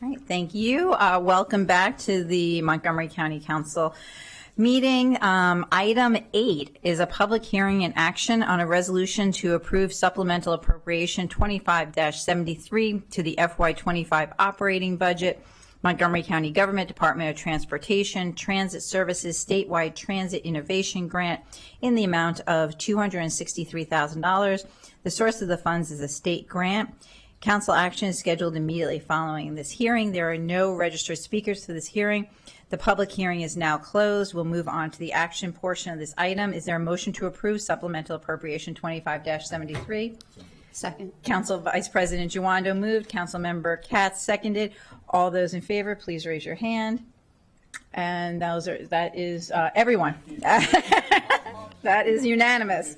All right, thank you. Welcome back to the Montgomery County Council meeting. Item 8 is a public hearing and action on a resolution to approve supplemental appropriation 25-73 to the FY25 operating budget, Montgomery County Government Department of Transportation Transit Services Statewide Transit Innovation Grant in the amount of $263,000. The source of the funds is a state grant. Council action is scheduled immediately following this hearing. There are no registered speakers to this hearing. The public hearing is now closed. We'll move on to the action portion of this item. Is there a motion to approve supplemental appropriation 25-73? Second. Council Vice President Jawando moved. Councilmember Katz seconded. All those in favor, please raise your hand. And that is everyone. That is unanimous.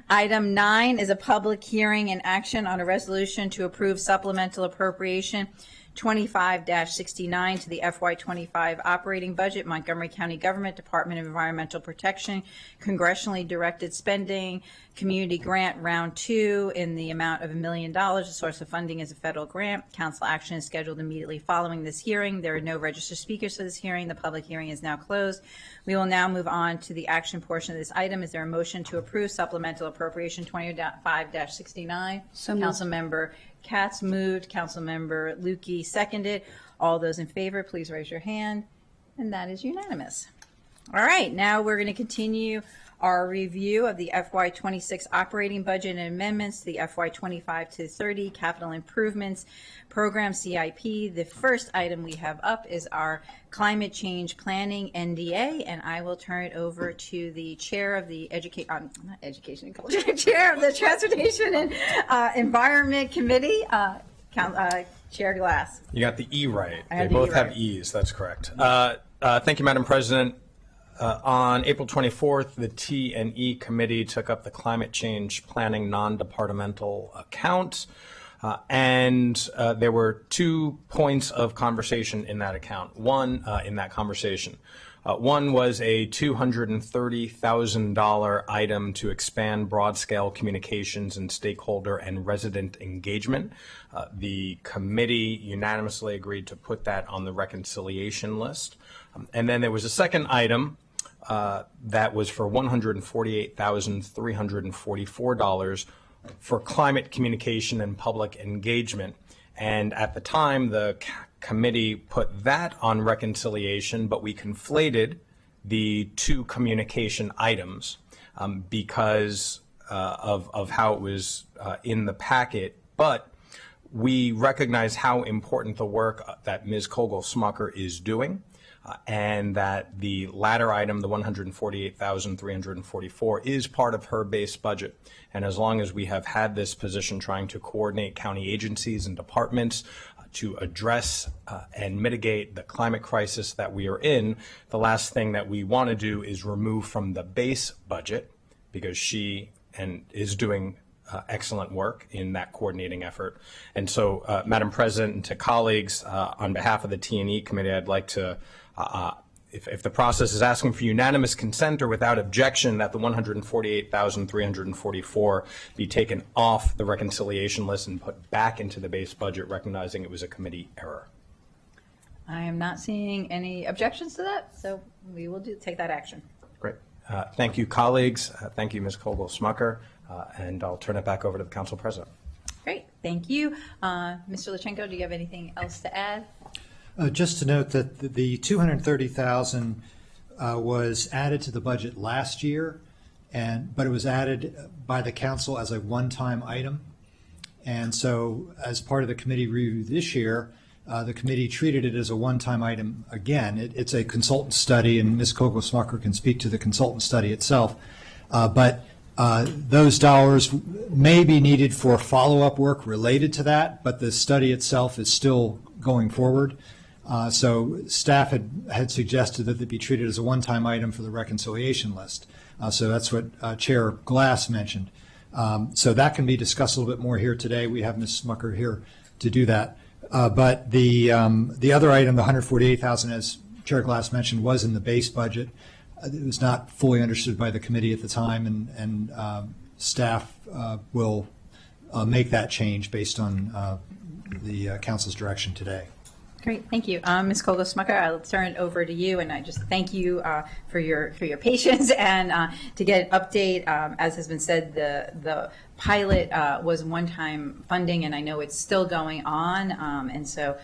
Item 9 is a public hearing and action on a resolution to approve supplemental appropriation 25-69 to the FY25 operating budget, Montgomery County Government Department of Environmental Protection, congressionally directed spending, community grant round 2 in the amount of $1 million. The source of funding is a federal grant. Council action is scheduled immediately following this hearing. There are no registered speakers for this hearing. The public hearing is now closed. We will now move on to the action portion of this item. Is there a motion to approve supplemental appropriation 25-69? So moved. Councilmember Katz moved. Councilmember Lukey seconded. All those in favor, please raise your hand. And that is unanimous. All right, now we're going to continue our review of the FY26 operating budget and amendments to the FY25 to 30 capital improvements program CIP. The first item we have up is our climate change planning NDA, and I will turn it over to the chair of the Education and Culture, chair of the Transportation and Environment Committee, Chair Glass. You got the E right. I They have the both E have right. E's. That's correct. Thank you, Madam President. On April 24th, the T&E Committee took up the climate change planning non-departmental account, and there were 2 points of conversation in that account. One was a $230,000 item to expand broad-scale communications and stakeholder and resident engagement. The committee unanimously agreed to put that on the reconciliation list. And then there was a second item that was for $148,344 for climate communication and public engagement. And at the time, the committee put that on reconciliation, but we conflated the 2 communication items because of how it was in the packet. But we recognize how important the work that Ms. Kogel-Smucker is doing. And that the latter item, the $148,344, is part of her base budget. And as long as we have had this position trying to coordinate county agencies and departments to address and mitigate the climate crisis that we are in, the last thing that we want to do is remove from the base budget, because she is doing excellent work in that coordinating effort. And so, Madam President, and to colleagues, on behalf of the T&E Committee, I'd like to if the process is asking for unanimous consent or without objection, that the $148,344 be taken off the reconciliation list and put back into the base budget, recognizing it was a committee error. I am not seeing any objections to that, so we will take that action. Great. Thank you, colleagues. Thank you, Ms. Kogel-Smucker. And I'll turn it back over to the Council President. Great, thank you. Mr. Lachenko, do you have anything else to add? Just to note that the $230,000 was added to the budget last year, but it was added by the council as a one-time item. And so as part of the committee review this year, the committee treated it as a one-time item again. It's a consultant study, and Ms. Kogel-Smucker can speak to the consultant study itself. But those dollars may be needed for follow-up work related to that, but the study itself is still going forward. So staff had suggested that it be treated as a one-time item for the reconciliation list. So that's what Chair Glass mentioned. So that can be discussed a little bit more here today. We have Ms. Smucker here to do that. But the other item, the $148,000, as Chair Glass mentioned, was in the base budget. It was not fully understood by the committee at the time, and staff will make that change based on the council's direction today. Great, thank you. Ms. Kogel-Smucker, I'll turn it over to you, and I just thank you for your patience and to get an update. As has been said, the pilot was one-time funding, and I know it's still going on, and so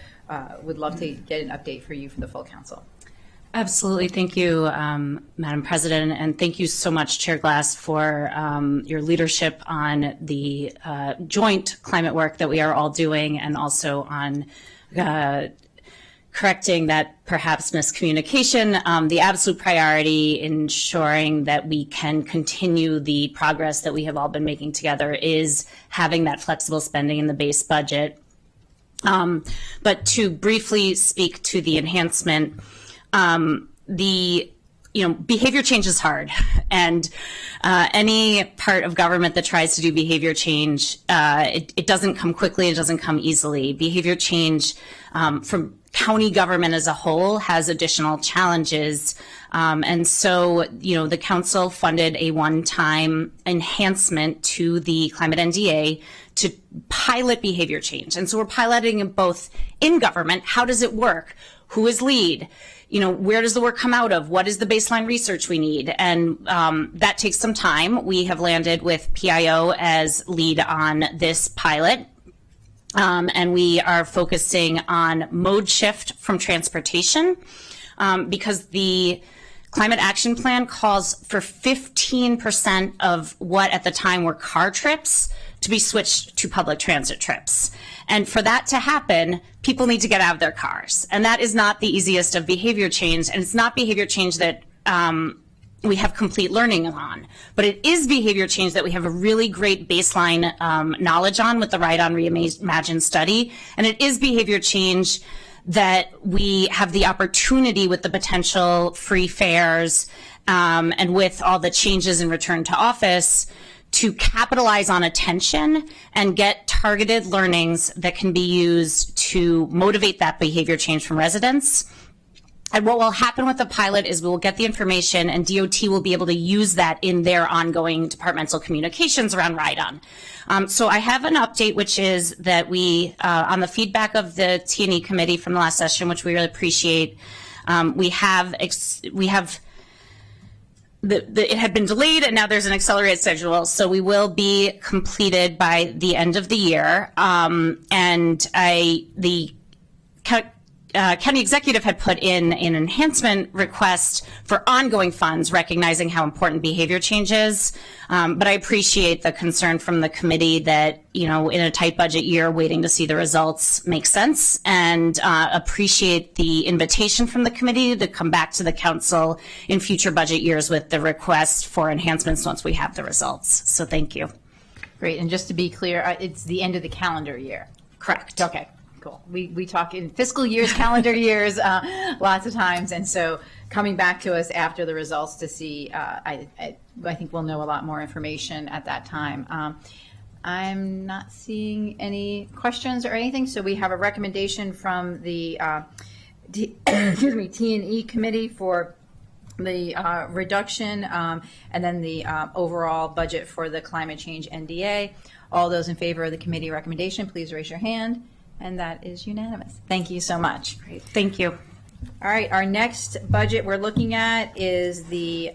would love to get an update for you for the full council. Absolutely. Thank you, Madam President, and thank you so much, Chair Glass, for your leadership on the joint climate work that we are all doing, and also on correcting that perhaps miscommunication. The absolute priority, ensuring that we can continue the progress that we have all been making together, is having that flexible spending in the base budget. But to briefly speak to the enhancement, behavior change is hard, and any part of government that tries to do behavior change, it doesn't come quickly, it doesn't come easily. Behavior change from county government as a whole has additional challenges, and so the council funded a one-time enhancement to the climate NDA to pilot behavior change, and so we're piloting it both in government. How does it work? Who is lead? Where does the work come out of? What is the baseline research we need? And that takes some time. We have landed with PIO as lead on this pilot. And we are focusing on mode shift from transportation because the Climate Action Plan calls for 15% of what at the time were car trips to be switched to public transit trips. And for that to happen, people need to get out of their cars. And that is not the easiest of behavior change. And it's not behavior change that we have complete learning on. But it is behavior change that we have a really great baseline knowledge on with the Ride On Reimagine study. And it is behavior change that we have the opportunity with the potential free fares and with all the changes in return to office to capitalize on attention and get targeted learnings that can be used to motivate that behavior change from residents. And what will happen with the pilot is we will get the information and DOT will be able to use that in their ongoing departmental communications around Ride On. So I have an update, which is that we, on the feedback of the T&E committee from the last session, which we really appreciate, it had been delayed and now there's an accelerated schedule. So we will be completed by the end of the year. The county executive had put in an enhancement request for ongoing funds, recognizing how important behavior change is. But I appreciate the concern from the committee that, in a tight budget year, waiting to see the results makes sense, and appreciate the invitation from the committee to come back to the council in future budget years with the request for enhancements once we have the results. So thank you. Great, and just to be clear, it's the end of the calendar year. Correct. Okay. Cool. We talk in fiscal years, calendar years, lots of times, and so coming back to us after the results to see, I think we'll know a lot more information at that time. I'm not seeing any questions or anything, so we have a recommendation from the T&E committee for the reduction and then the overall budget for the climate change NDA. All those in favor of the committee recommendation, please raise your hand. And that is unanimous. Thank you so much. Great. Thank you. All right, our next budget we're looking at is the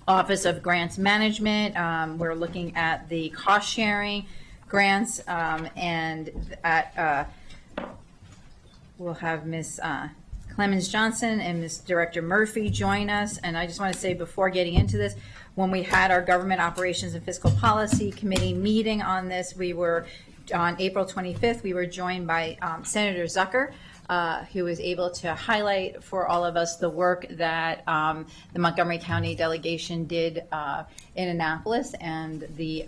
Office of Grants Management. We're looking at the cost sharing grants, and we'll have Ms. Clemens Johnson and Ms. Director Murphy join us. And I just want to say before getting into this, when we had our Government Operations and Fiscal Policy Committee meeting on this, we were on April 25th, we were joined by Senator Zucker, who was able to highlight for all of us the work that the Montgomery County delegation did in Annapolis and the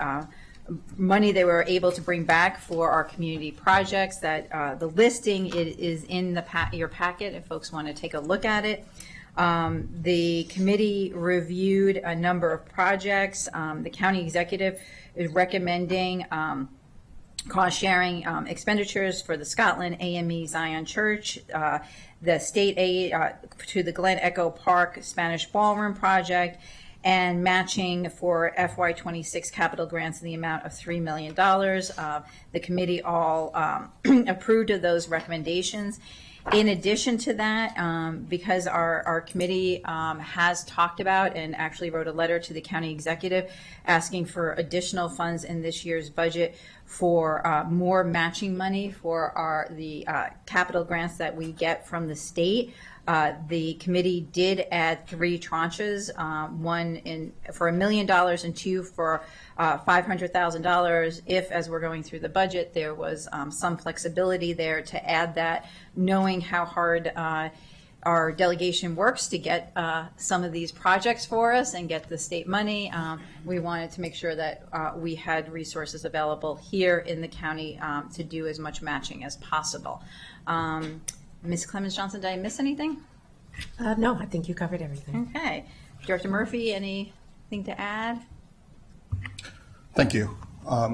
money they were able to bring back for our community projects. That the listing is in your packet if folks want to take a look at it. The committee reviewed a number of projects. The county executive is recommending cost sharing expenditures for the Scotland AME Zion Church, the state aid to the Glen Echo Park Spanish Ballroom project, and matching for FY26 capital grants in the amount of $3 million. The committee all approved of those recommendations. In addition to that, because our committee has talked about and actually wrote a letter to the county executive asking for additional funds in this year's budget for more matching money for the capital grants that we get from the state. The committee did add 3 tranches, one for $1 million and 2 for $500,000. If, as we're going through the budget, there was some flexibility there to add that, knowing how hard our delegation works to get some of these projects for us and get the state money. We wanted to make sure that we had resources available here in the county to do as much matching as possible. Ms. Clemens Johnson, did I miss anything? No, I think you covered everything. Okay. Director Murphy, anything to add? Thank you.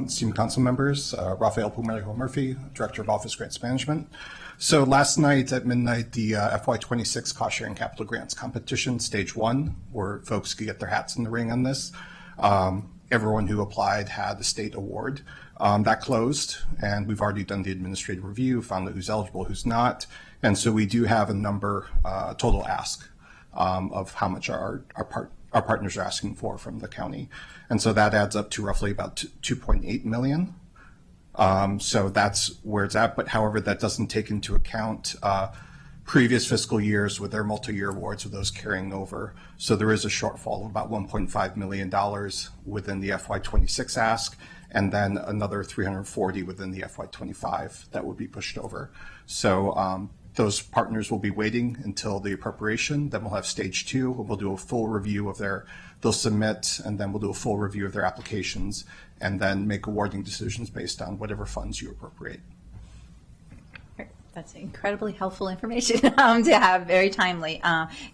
Esteemed council members, Rafael Pumerijo Murphy, Director of Office Grants Management. So last night at midnight, the FY26 Cost Sharing Capital Grants Competition, Stage 1, where folks could get their hats in the ring on this. Everyone who applied had the state award. That closed, and we've already done the administrative review, found out who's eligible, who's not. And so we do have a number, total ask of how much our partners are asking for from the county. And so that adds up to roughly about 2.8 million. So that's where it's at. But however, that doesn't take into account previous fiscal years with their multi-year awards, with those carrying over. So there is a shortfall of about $1.5 million within the FY26 ask, and then another 340 within the FY25 that would be pushed over. So those partners will be waiting until the appropriation. Then we'll have stage 2. We'll do a full review of they'll submit, and then we'll do a full review of their applications, and then make awarding decisions based on whatever funds you appropriate. That's incredibly helpful information to have, very timely.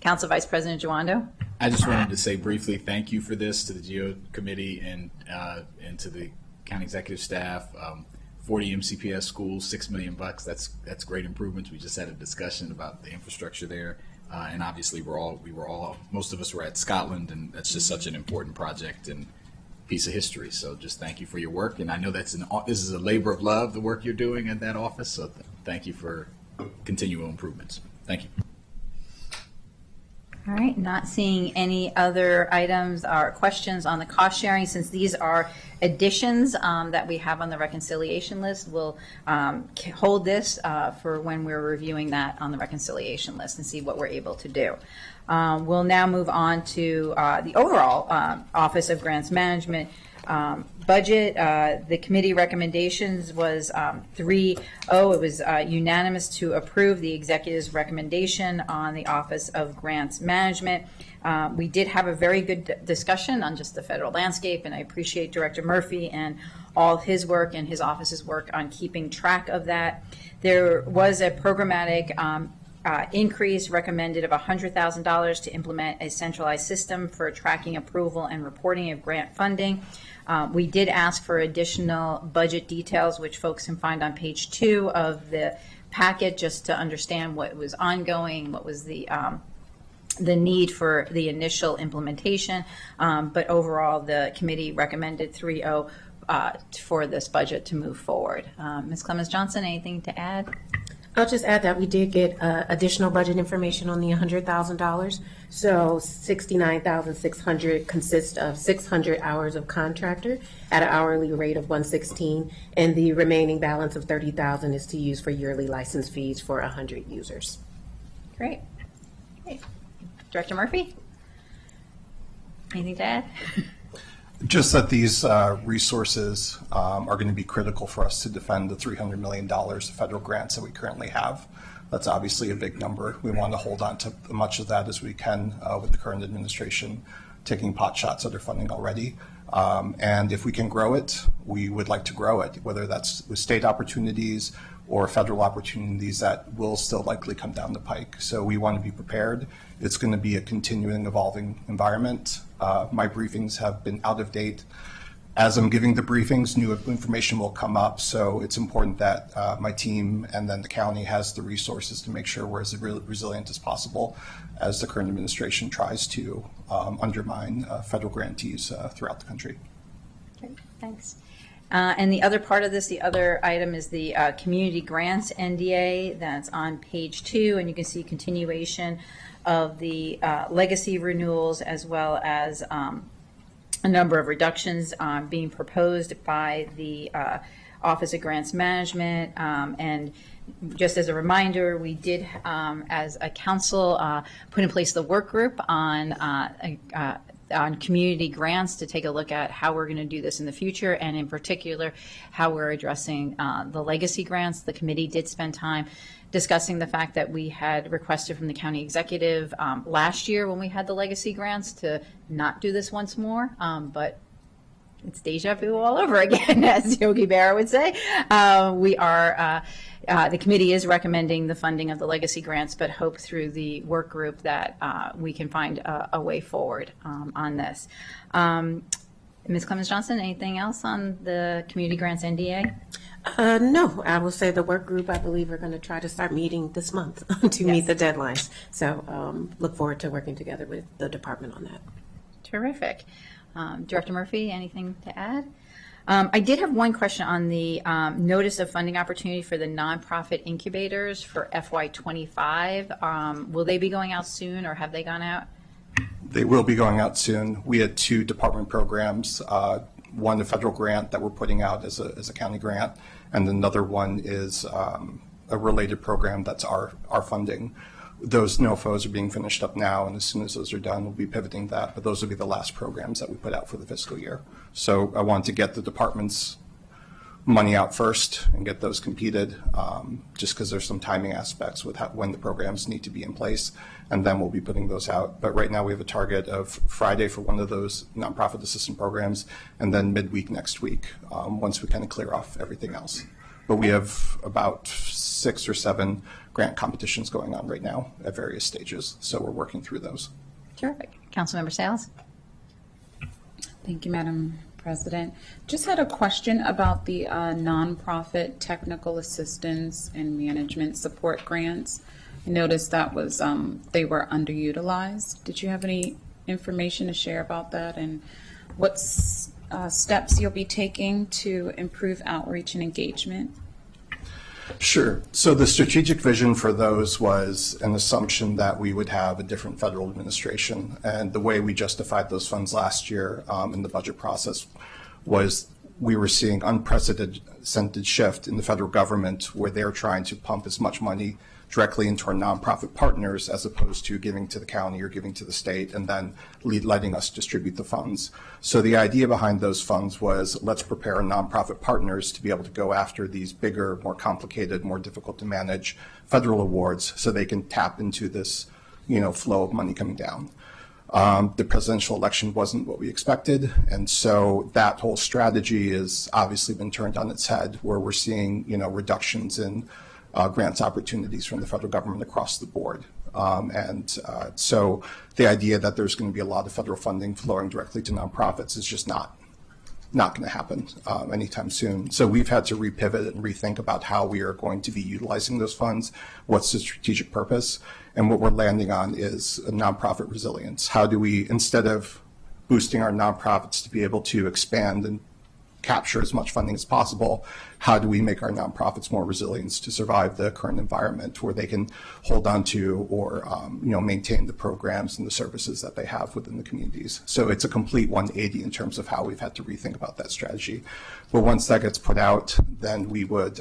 Council Vice President Joando. I just wanted to say briefly thank you for this to the GEO committee and to the county executive staff. 40 MCPS schools, $6 million. That's great improvements. We just had a discussion about the infrastructure there, and obviously most of us were at Scotland, and that's just such an important project and piece of history. So just thank you for your work, and I know this is a labor of love, the work you're doing at that office. So thank you for continual improvements. Thank you. All right, not seeing any other items or questions on the cost sharing. Since these are additions that we have on the reconciliation list, we'll hold this for when we're reviewing that on the reconciliation list and see what we're able to do. We'll now move on to the overall Office of Grants Management budget. The committee recommendations was 3-0. It was unanimous to approve the executive's recommendation on the Office of Grants Management. We did have a very good discussion on just the federal landscape, and I appreciate Director Murphy and all his work and his office's work on keeping track of that. There was a programmatic increase recommended of $100,000 to implement a centralized system for tracking, approval, and reporting of grant funding. We did ask for additional budget details, which folks can find on page 2 of the packet, just to understand what was ongoing, what was the need for the initial implementation. But overall, the committee recommended 3-0 for this budget to move forward. Ms. Clemens Johnson, anything to add? I'll just add that we did get additional budget information on the $100,000. So $69,600 consists of 600 hours of contractor at an hourly rate of $116, and the remaining balance of $30,000 is to use for yearly license fees for 100 users. Great. Director Murphy? Anything to add? Just that these resources are going to be critical for us to defend the $300 million of federal grants that we currently have. That's obviously a big number. We want to hold on to as much of that as we can with the current administration taking pot shots at their funding already. And if we can grow it, we would like to grow it, whether that's with state opportunities or federal opportunities that will still likely come down the pike. So we want to be prepared. It's going to be a continuing, evolving environment. My briefings have been out of date as I'm giving the briefings, new information will come up. So it's important that my team and then the county has the resources to make sure we're as resilient as possible as the current administration tries to undermine federal grantees throughout the country. Okay, thanks. And the other part of this, the other item is the community grants NDA that's on page 2, and you can see continuation of the legacy renewals as well as a number of reductions being proposed by the Office of Grants Management. And just as a reminder, we did, as a council, put in place the work group on community grants to take a look at how we're going to do this in the future, and in particular, how we're addressing the legacy grants. The committee did spend time discussing the fact that we had requested from the county executive last year when we had the legacy grants to not do this once more, but it's deja vu all over again, as Yogi Berra would say. The committee is recommending the funding of the legacy grants, but hope through the work group that we can find a way forward on this. Ms. Clemens Johnson, anything else on the community grants NDA? No, I will say the work group, I believe, are going to try to start meeting this month to meet the deadlines. So look forward to working together with the department on that. Terrific. Director Murphy, anything to add? I did have one question on the notice of funding opportunity for the nonprofit incubators for FY25. Will they be going out soon, or have they gone out? They will be going out soon. We had 2 department programs, one a federal grant that we're putting out as a county grant, and another one is a related program that's our funding. Those NOFOs are being finished up now, and as soon as those are done, we'll be pivoting that, but those will be the last programs that we put out for the fiscal year. So I want to get the department's money out first and get those competed, just because there's some timing aspects with when the programs need to be in place, and then we'll be putting those out. But right now we have a target of Friday for one of those nonprofit assistant programs, and then midweek next week, once we kind of clear off everything else. But we have about 6 or 7 grant competitions going on right now at various stages, so we're working through those. Terrific. Councilmember Sales? Thank you, Madam President. Just had a question about the nonprofit technical assistance and management support grants. I noticed that was they were underutilized. Did you have any information to share about that, and what steps you'll be taking to improve outreach and engagement? Sure. So the strategic vision for those was an assumption that we would have a different federal administration. And the way we justified those funds last year in the budget process was we were seeing unprecedented shift in the federal government where they're trying to pump as much money directly into our nonprofit partners as opposed to giving to the county or giving to the state and then letting us distribute the funds. So the idea behind those funds was let's prepare our nonprofit partners to be able to go after these bigger, more complicated, more difficult to manage federal awards so they can tap into this, flow of money coming down. The presidential election wasn't what we expected, and so that whole strategy has obviously been turned on its head, where we're seeing, reductions in grants opportunities from the federal government across the board. So the idea that there's going to be a lot of federal funding flowing directly to nonprofits is just not going to happen anytime soon. So we've had to repivot and rethink about how we are going to be utilizing those funds, what's the strategic purpose, and what we're landing on is a nonprofit resilience. How do we, instead of boosting our nonprofits to be able to expand and capture as much funding as possible, how do we make our nonprofits more resilient to survive the current environment where they can hold on to or maintain the programs and the services that they have within the communities. So it's a complete 180 in terms of how we've had to rethink about that strategy. But once that gets put out, then we would,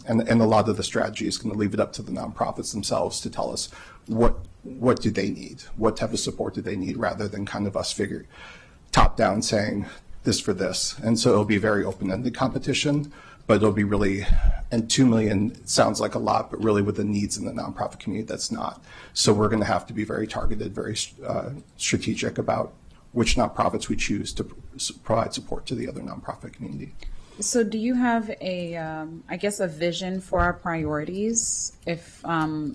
and a lot of the strategy is going to leave it up to the nonprofits themselves to tell us what do they need, what type of support do they need, rather than kind of us figure top down saying, this for this. And so it'll be a very open-ended competition, but it'll be really, and 2 million sounds like a lot, but really with the needs in the nonprofit community, that's not. So we're going to have to be very targeted, very strategic about which nonprofits we choose to provide support to the other nonprofit community. So do you have a vision for our priorities if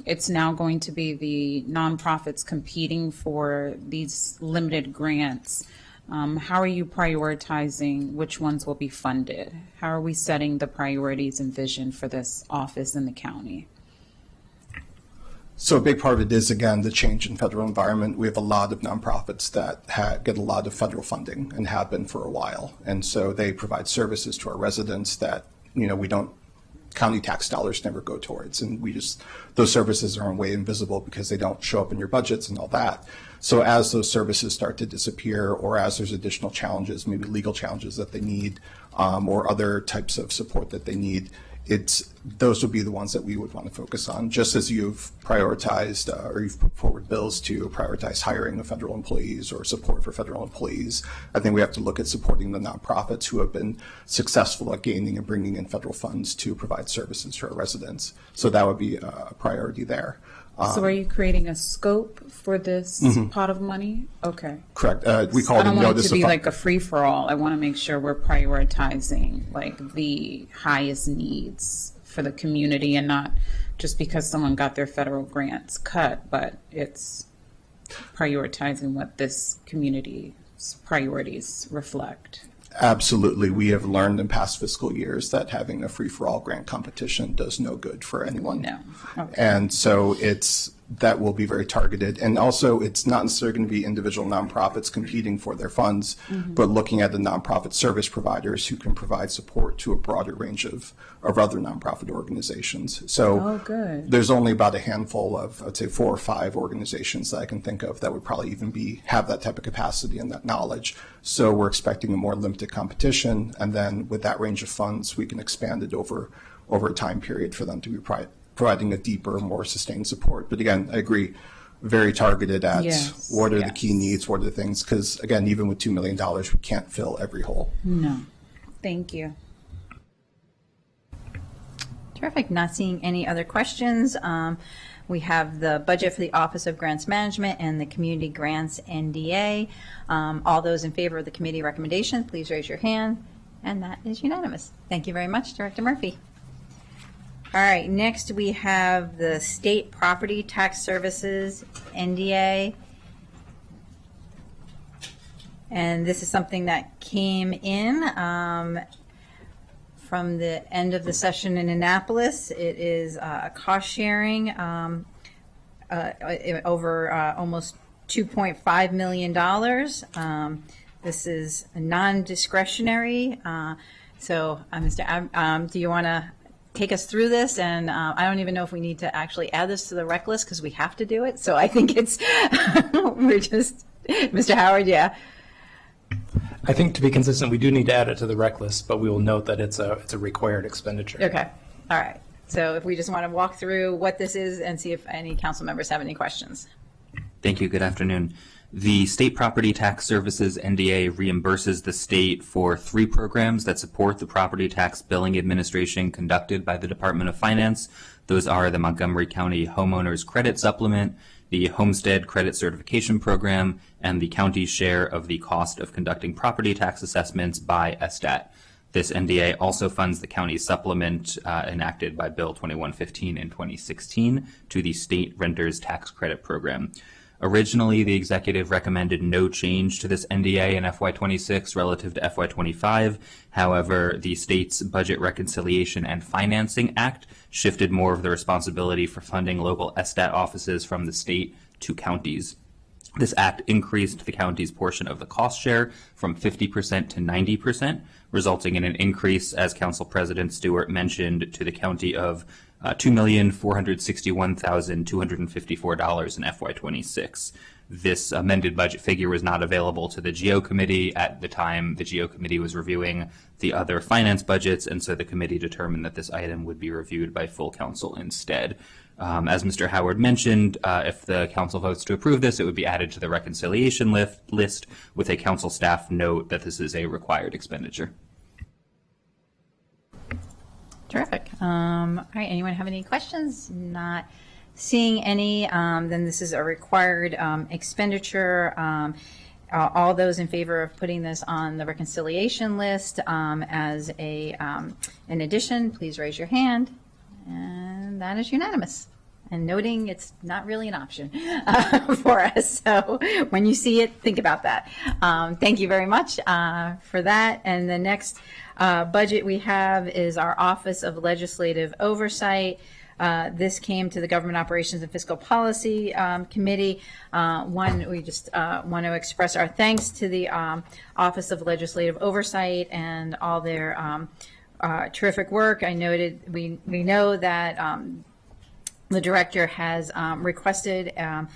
it's now going to be the nonprofits competing for these limited grants? How are you prioritizing which ones will be funded? How are we setting the priorities and vision for this office in the county? So a big part of it is, again, the change in federal environment. We have a lot of nonprofits that get a lot of federal funding and have been for a while. And so they provide services to our residents that, we don't, county tax dollars never go towards. And those services are in a way invisible because they don't show up in your budgets and all that. So as those services start to disappear, or as there's additional challenges, maybe legal challenges that they need, or other types of support that they need, those would be the ones that we would want to focus on, just as you've prioritized or you've put forward bills to prioritize hiring of federal employees or support for federal employees. I think we have to look at supporting the nonprofits who have been successful at gaining and bringing in federal funds to provide services to our residents. So that would be a priority there. So are you creating a scope for this pot of money? Okay. Correct. We call I it don't want it notice to of be fund. like a free-for-all. I want to make sure we're prioritizing like the highest needs for the community, and not just because someone got their federal grants cut, but it's prioritizing what this community's priorities reflect. Absolutely. We have learned in past fiscal years that having a free-for-all grant competition does no good for anyone. No. Okay. And so that will be very targeted. And also, it's not necessarily going to be individual nonprofits competing for their funds, but looking at the nonprofit service providers who can provide support to a broader range of other nonprofit organizations. So good. there's only about a handful of, I'd say 4 or 5 organizations that I can think of that would probably even have that type of capacity and that knowledge. So we're expecting a more limited competition. And then with that range of funds, we can expand it over a time period for them to be providing a deeper, more sustained support. But again, I agree, very targeted at what are the key needs, what are the things, because again, even with $2 million, we can't fill every hole. No. Thank you. Terrific. Not seeing any other questions. We have the budget for the Office of Grants Management and the Community Grants NDA. All those in favor of the committee recommendation, please raise your hand. And that is unanimous. Thank you very much, Director Murphy. All right, next we have the State Property Tax Services NDA. And this is something that came in from the end of the session in Annapolis. It is a cost sharing over almost $2.5 million. This is a non-discretionary. So, Mr. do you want to take us through this? And I don't even know if we need to actually add this to the rec list because we have to do it. So I think it's, we're just, Mr. Howard, yeah. I think to be consistent, we do need to add it to the rec list, but we will note that it's a required expenditure. Okay. All right. So if we just want to walk through what this is and see if any council members have any questions. Thank you. Good afternoon. The State Property Tax Services NDA reimburses the state for 3 programs that support the property tax billing administration conducted by the Department of Finance. Those are the Montgomery County Homeowners Credit Supplement, the Homestead Credit Certification Program, and the county's share of the cost of conducting property tax assessments by ESTAT. This NDA also funds the county's supplement enacted by Bill 2115 in 2016 to the State Renters Tax Credit Program. Originally, the executive recommended no change to this NDA in FY26 relative to FY25. However, the state's Budget Reconciliation and Financing Act shifted more of the responsibility for funding local ESTAT offices from the state to counties. This act increased the county's portion of the cost share from 50% to 90%, resulting in an increase, as Council President Stewart mentioned, to the county of $2,461,254 in FY26. This amended budget figure was not available to the GO committee at the time the GO committee was reviewing the other finance budgets, and so the committee determined that this item would be reviewed by full council instead. As Mr. Howard mentioned, if the council votes to approve this, it would be added to the reconciliation list with a council staff note that this is a required expenditure. Terrific. All right, anyone have any questions? Not seeing any, then this is a required expenditure. All those in favor of putting this on the reconciliation list as an addition, please raise your hand. And that is unanimous. and noting it's not really an option for us. So when you see it, think about that. Thank you very much for that. And the next budget we have is our Office of Legislative Oversight. This came to the Government Operations and Fiscal Policy Committee. We just want to express our thanks to the Office of Legislative Oversight and all their terrific work. I noted we know that the director has requested a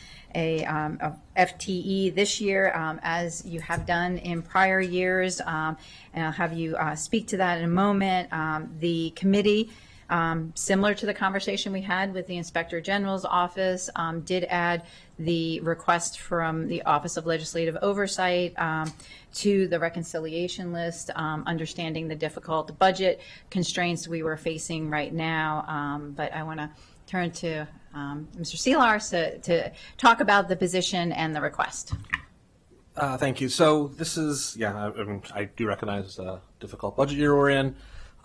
FTE this year, as you have done in prior years. And I'll have you speak to that in a moment. The committee, similar to the conversation we had with the Inspector General's office, did add the request from the Office of Legislative Oversight to the reconciliation list, understanding the difficult budget constraints we were facing right now. But I want to turn to Mr. Seelar to talk about the position and the request. Thank you. So this is, I do recognize the difficult budget year we're in.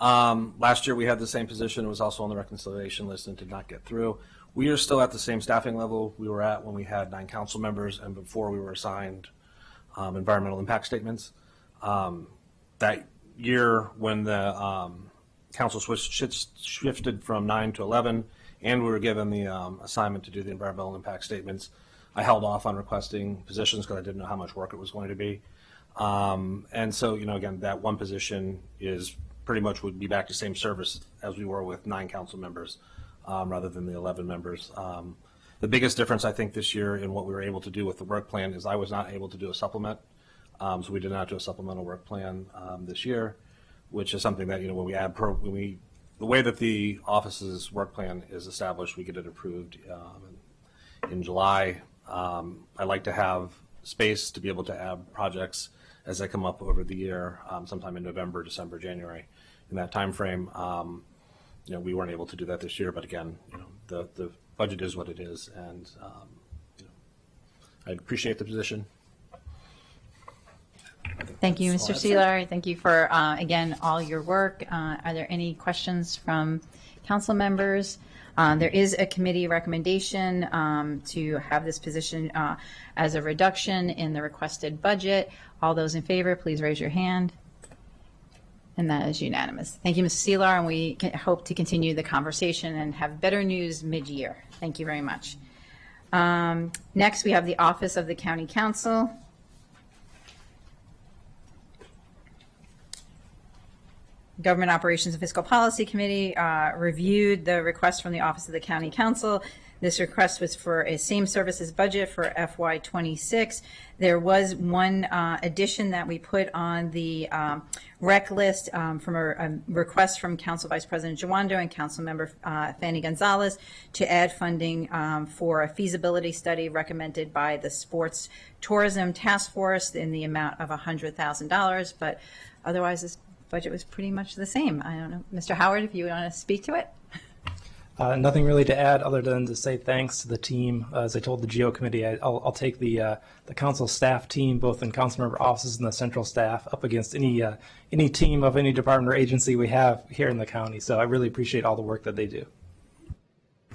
Last year we had the same position. It was also on the reconciliation list and did not get through. We are still at the same staffing level we were at when we had 9 council members and before we were assigned environmental impact statements. That year when the council shifted from 9 to 11, and we were given the assignment to do the environmental impact statements, I held off on requesting positions because I didn't know how much work it was going to be. And so, again, that one position is pretty much would be back to same service as we were with 9 council members rather than the 11 members. The biggest difference, I think, this year in what we were able to do with the work plan is I was not able to do a supplement. So we did not do a supplemental work plan this year, which is something that, when we add the way that the office's work plan is established, we get it approved in July. I like to have space to be able to add projects as they come up over the year, sometime in November, December, January. In that time frame, we weren't able to do that this year. But again, the budget is what it is, and I appreciate the position. Thank you, Mr. Seelar. Thank you for, again, all your work. Are there any questions from council members? There is a committee recommendation to have this position as a reduction in the requested budget. All those in favor, please raise your hand. And that is unanimous. Thank you, Mr. Seelar, and we hope to continue the conversation and have better news mid-year. Thank you very much. Next, we have the Office of the County Council. Government Operations and Fiscal Policy Committee reviewed the request from the Office of the County Council. This request was for a same services budget for FY26. There was one addition that we put on the rec list from a request from Council Vice President Jawando and Council Member Fanny Gonzalez to add funding for a feasibility study recommended by the Sports Tourism Task Force in the amount of $100,000. But otherwise, this budget was pretty much the same. I don't know, Mr. Howard, if you want to speak to it. Nothing really to add other than to say thanks to the team. As I told the GO committee, I'll take the council staff team, both in council member offices and the central staff, up against any team of any department or agency we have here in the county. So I really appreciate all the work that they do.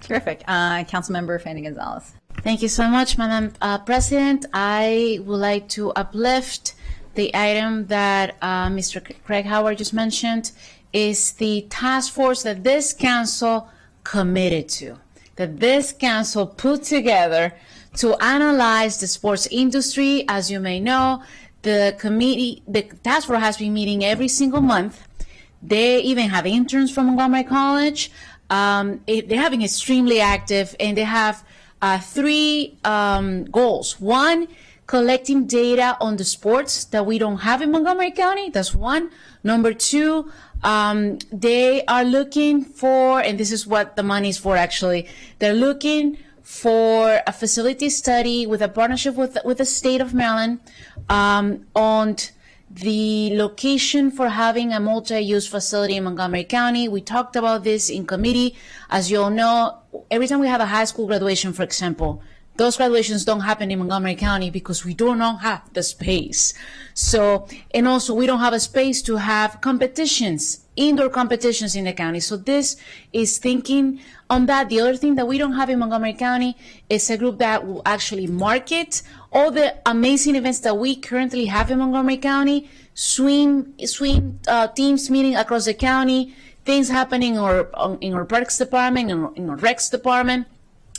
Terrific. Councilmember Fanny Gonzalez. Thank you so much, Madam President. I would like to uplift the item that Mr. Craig Howard just mentioned. Is the task force that this council committed to, that this council put together to analyze the sports industry. As you may know, the task force has been meeting every single month. They even have interns from Montgomery College. They're having extremely active, and they have 3 goals. One, collecting data on the sports that we don't have in Montgomery County. That's one. Number 2, they are looking for, and this is what the money is for actually, they're looking for a facility study with a partnership with the state of Maryland on the location for having a multi-use facility in Montgomery County. We talked about this in committee. As you all know, every time we have a high school graduation, for example, those graduations don't happen in Montgomery County because we do not have the space. So, and also we don't have a space to have competitions, indoor competitions in the county. So this is thinking on that. The other thing that we don't have in Montgomery County is a group that will actually market all the amazing events that we currently have in Montgomery County, swim teams meeting across the county, things happening in our parks department, in our recs department.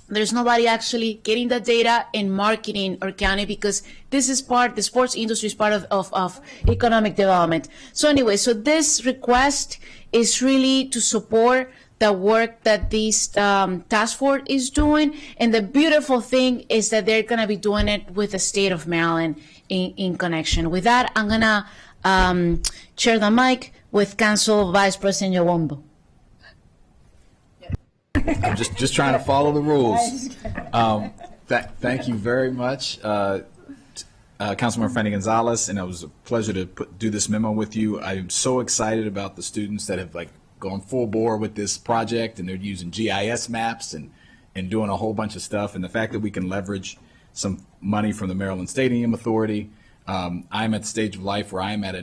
There's nobody actually getting the data and marketing our county because this is the sports industry is part of economic development. So anyway, so this request is really to support the work that this task force is doing. And the beautiful thing is that they're going to be doing it with the state of Maryland in connection. With that, I'm going to share the mic with Council Vice President Yawombo. I'm just trying to follow the rules. Thank you very much, Councilmember Fanny Gonzalez, and it was a pleasure to do this memo with you. I'm so excited about the students that have gone full bore with this project, and they're using GIS maps and doing a whole bunch of stuff. And the fact that we can leverage some money from the Maryland Stadium Authority. I'm at the stage of life where I'm at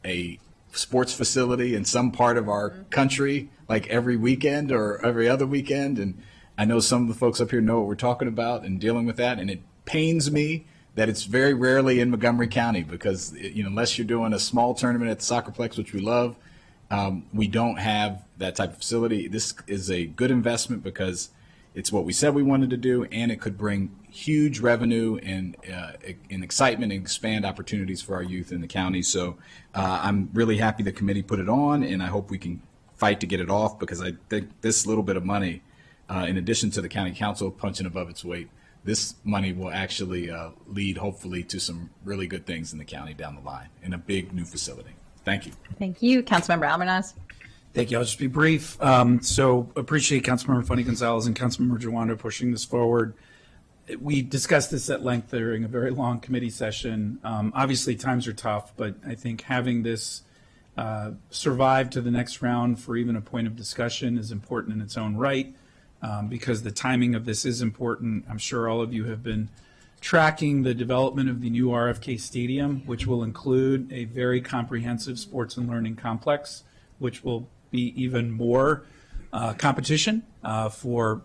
a sports facility in some part of our country, like every weekend or every other weekend. And I know some of the folks up here know what we're talking about and dealing with that. And it pains me that it's very rarely in Montgomery County because, unless you're doing a small tournament at the Soccerplex, which we love, we don't have that type of facility. This is a good investment because it's what we said we wanted to do, and it could bring huge revenue and excitement and expand opportunities for our youth in the county. So I'm really happy the committee put it on, and I hope we can fight to get it off because I think this little bit of money, in addition to the county council punching above its weight, this money will actually lead hopefully to some really good things in the county down the line in a big new facility. Thank you. Thank you. Councilmember Almanaz. Thank you. I'll just be brief. So appreciate Councilmember Fanny Gonzalez and Councilmember Jawando pushing this forward. We discussed this at length during a very long committee session. Obviously, times are tough, but I think having this survive to the next round for even a point of discussion is important in its own right because the timing of this is important. I'm sure all of you have been tracking the development of the new RFK Stadium, which will include a very comprehensive sports and learning complex, which will be even more competition for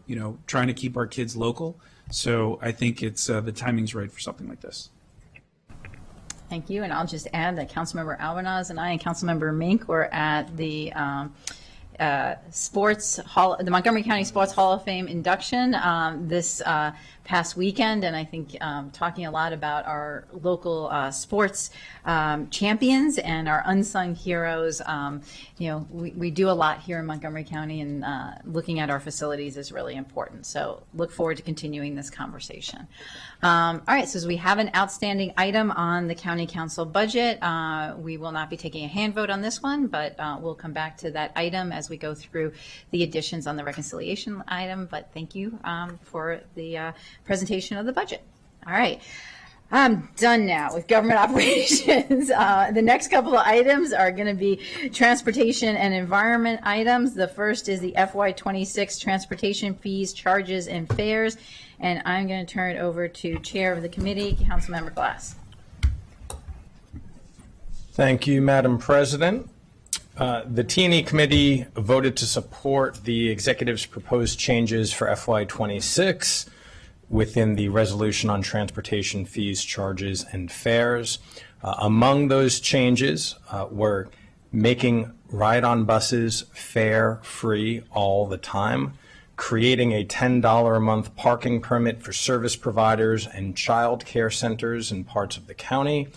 trying to keep our kids local. So I think it's the timing's right for something like this. Thank you. And I'll just add that Councilmember Albanaz and I and Councilmember Mink were at the Sports Hall, the Montgomery County Sports Hall of Fame induction this past weekend, and I think talking a lot about our local sports champions and our unsung heroes. We do a lot here in Montgomery County, and looking at our facilities is really important. So look forward to continuing this conversation. All right, so as we have an outstanding item on the County Council budget, we will not be taking a hand vote on this one, but we'll come back to that item as we go through the additions on the reconciliation item. But thank you for the presentation of the budget. All right. I'm done now with government operations. The next couple of items are going to be transportation and environment items. The first is the FY26 transportation fees, charges, and fares. And I'm going to turn it over to Chair of the Committee, Councilmember Glass. Thank you, Madam President. The T&E Committee voted to support the executive's proposed changes for FY26 within the resolution on transportation fees, charges, and fares. Among those changes were making ride-on buses fare-free all the time, creating a $10 a month parking permit for service providers and child care centers in parts of the county,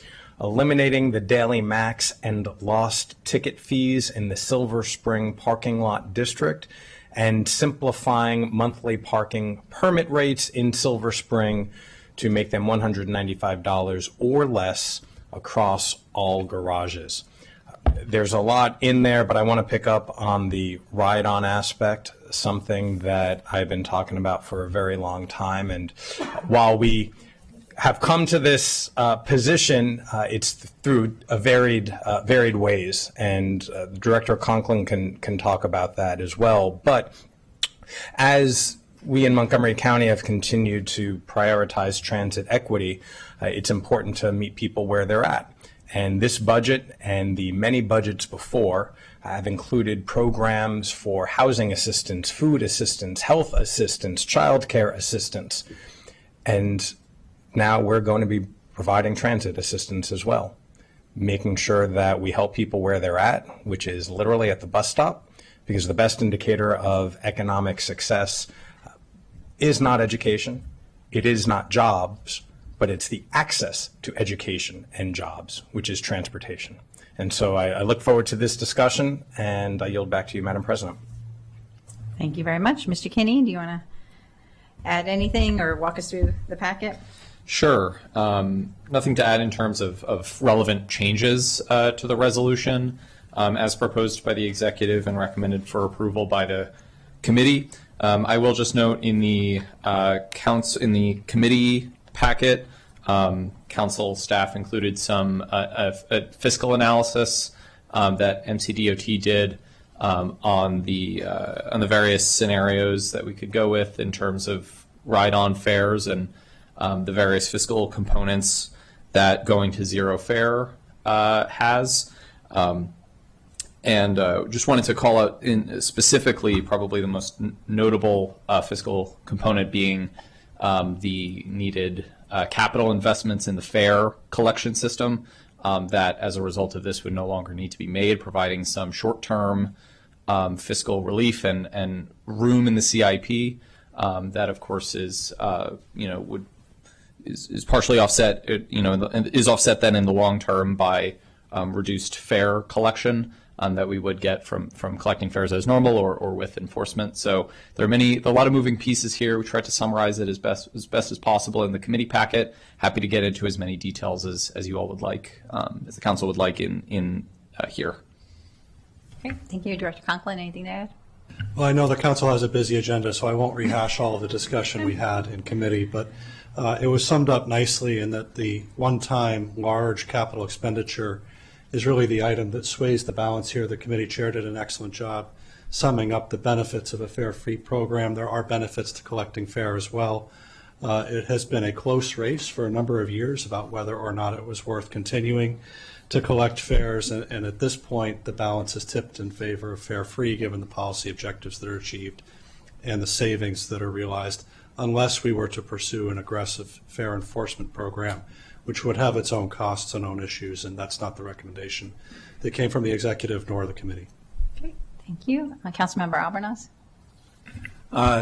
eliminating the daily max and lost ticket fees in the Silver Spring parking lot district, and simplifying monthly parking permit rates in Silver Spring to make them $195 or less across all garages. There's a lot in there, but I want to pick up on the ride-on aspect, something that I've been talking about for a very long time. And while we have come to this position, it's through a varied ways, and Director Conklin can talk about that as well. But as we in Montgomery County have continued to prioritize transit equity, it's important to meet people where they're at. And this budget and the many budgets before have included programs for housing assistance, food assistance, health assistance, childcare assistance. And now we're going to be providing transit assistance as well, making sure that we help people where they're at, which is literally at the bus stop, because the best indicator of economic success is not education, it is not jobs, but it's the access to education and jobs, which is transportation. And so I look forward to this discussion, and I yield back to you, Madam President. Thank you very much. Mr. Kinney, do you want to add anything or walk us through the packet? Sure. Nothing to add in terms of relevant changes to the resolution as proposed by the executive and recommended for approval by the committee. I will just note in the committee packet, council staff included some a fiscal analysis that MCDOT did on the various scenarios that we could go with in terms of ride-on fares and the various fiscal components that going to zero fare has. And just wanted to call out in specifically probably the most notable fiscal component being the needed capital investments in the fare collection system that as a result of this would no longer need to be made, providing some short-term fiscal relief and room in the CIP that of course is is partially offset, is offset then in the long term by reduced fare collection that we would get from collecting fares as normal or with enforcement. So there are a lot of moving pieces here. We tried to summarize it as best as possible in the committee packet. Happy to get into as many details as you all would like, as the council would like in here. Okay, thank you. Director Conklin, anything to add? Well, I know the council has a busy agenda, so I won't rehash all of the discussion we had in committee, but it was summed up nicely in that the one-time large capital expenditure is really the item that sways the balance here. The committee chair did an excellent job summing up the benefits of a fare-free program. There are benefits to collecting fare as well. It has been a close race for a number of years about whether or not it was worth continuing to collect fares, and at this point the balance is tipped in favor of fare-free given the policy objectives that are achieved and the savings that are realized, unless we were to pursue an aggressive fare enforcement program, which would have its own costs and own issues, and that's not the recommendation that came from the executive nor the committee. Okay, thank you. Councilmember Albornoz.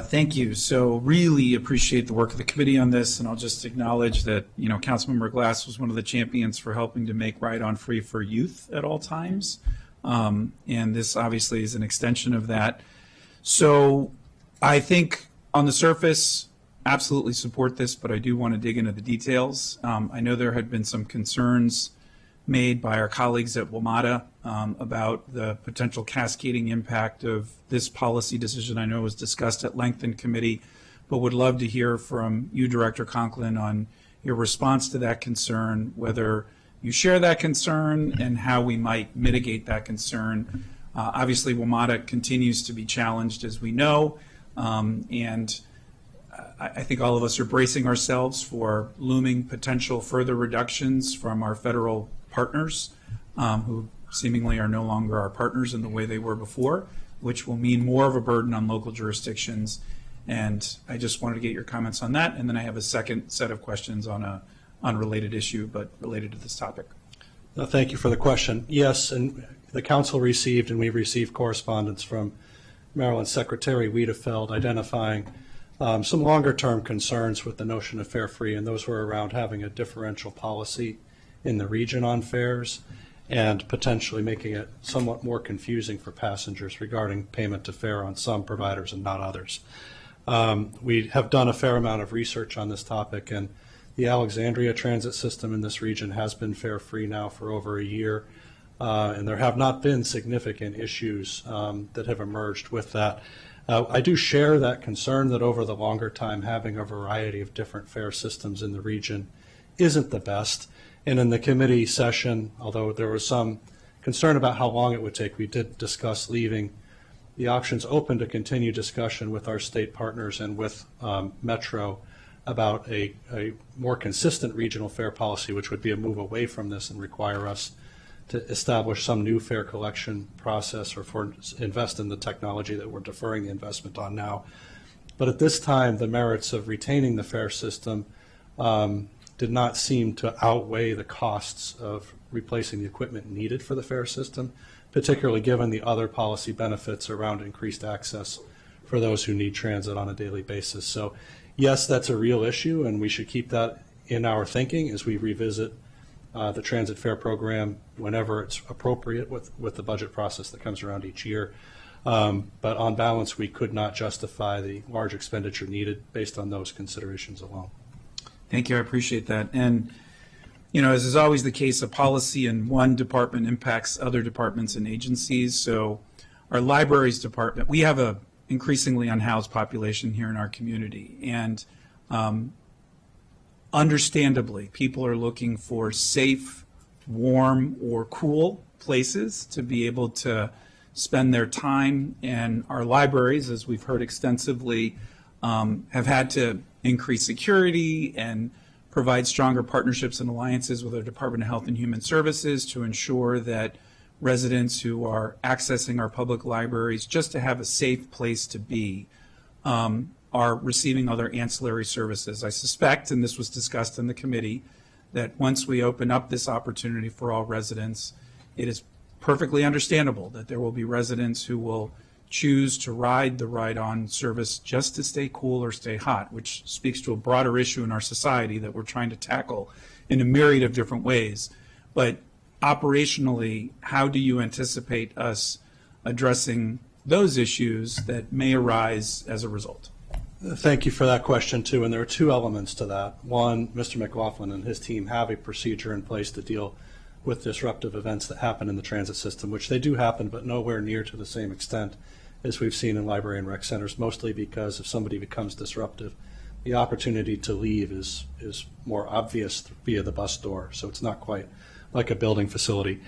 Thank you. So really appreciate the work of the committee on this, and I'll just acknowledge that, Councilmember Glass was one of the champions for helping to make Ride-On free for youth at all times. And this obviously is an extension of that. So I think on the surface, absolutely support this, but I do want to dig into the details. I know there had been some concerns made by our colleagues at WMATA about the potential cascading impact of this policy decision. I know it was discussed at length in committee, but would love to hear from you, Director Conklin, on your response to that concern, whether you share that concern and how we might mitigate that concern. Obviously, WMATA continues to be challenged, as we know, and I think all of us are bracing ourselves for looming potential further reductions from our federal partners, who seemingly are no longer our partners in the way they were before, which will mean more of a burden on local jurisdictions. And I just wanted to get your comments on that. And then I have a second set of questions on a unrelated issue, but related to this topic. Thank you for the question. Yes, and the council received, and we received correspondence from Maryland Secretary Wiedefeld identifying some longer-term concerns with the notion of fare-free, and those were around having a differential policy in the region on fares and potentially making it somewhat more confusing for passengers regarding payment to fare on some providers and not others. We have done a fair amount of research on this topic, and the Alexandria transit system in this region has been fare-free now for over a year, and there have not been significant issues that have emerged with that. I do share that concern that over the longer time having a variety of different fare systems in the region isn't the best. And in the committee session, although there was some concern about how long it would take, we did discuss leaving the option's open to continue discussion with our state partners and with Metro about a more consistent regional fare policy, which would be a move away from this and require us to establish some new fare collection process or invest in the technology that we're deferring the investment on now. But at this time, the merits of retaining the fare system did not seem to outweigh the costs of replacing the equipment needed for the fare system, particularly given the other policy benefits around increased access for those who need transit on a daily basis. So yes, that's a real issue, and we should keep that in our thinking as we revisit the transit fare program whenever it's appropriate with the budget process that comes around each year. But on balance, we could not justify the large expenditure needed based on those considerations alone. Thank you. I appreciate that. And, you know, as is always the case, a policy in one department impacts other departments and agencies. So our libraries department, we have a increasingly unhoused population here in our community. And understandably, people are looking for safe, warm, or cool places to be able to spend their time. And our libraries, as we've heard extensively, have had to increase security and provide stronger partnerships and alliances with our Department of Health and Human Services to ensure that residents who are accessing our public libraries just to have a safe place to be are receiving other ancillary services. I suspect, and this was discussed in the committee, that once we open up this opportunity for all residents, it is perfectly understandable that there will be residents who will choose to ride the ride-on service just to stay cool or stay hot, which speaks to a broader issue in our society that we're trying to tackle in a myriad of different ways. But operationally, how do you anticipate us addressing those issues that may arise as a result? Thank you for that question, too. And there are two elements to that. One, Mr. McLaughlin and his team have a procedure in place to deal with disruptive events that happen in the transit system, which they do happen, but nowhere near to the same extent as we've seen in library and rec centers, mostly because if somebody becomes disruptive, the opportunity to leave is more obvious via the bus door. So it's not quite like a building facility.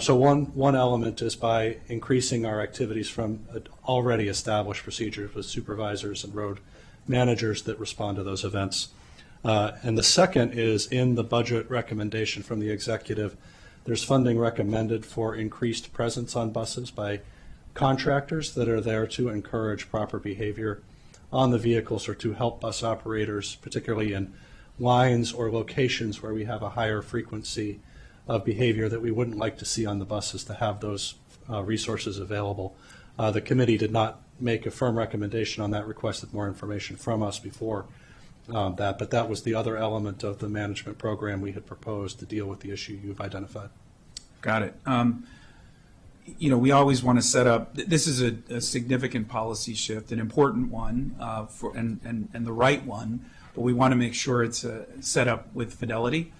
So one element is by increasing our activities from already established procedures with supervisors and road managers that respond to those events. And the second is in the budget recommendation from the executive, there's funding recommended for increased presence on buses by contractors that are there to encourage proper behavior on the vehicles or to help bus operators, particularly in lines or locations where we have a higher frequency of behavior that we wouldn't like to see on the buses, to have those resources available. The committee did not make a firm recommendation on that, requested more information from us before that, but that was the other element of the management program we had proposed to deal with the issue you've identified. Got it. You know, we always want to set up, this is a significant policy shift, an important one and the right one, but we want to make sure it's set up with fidelity.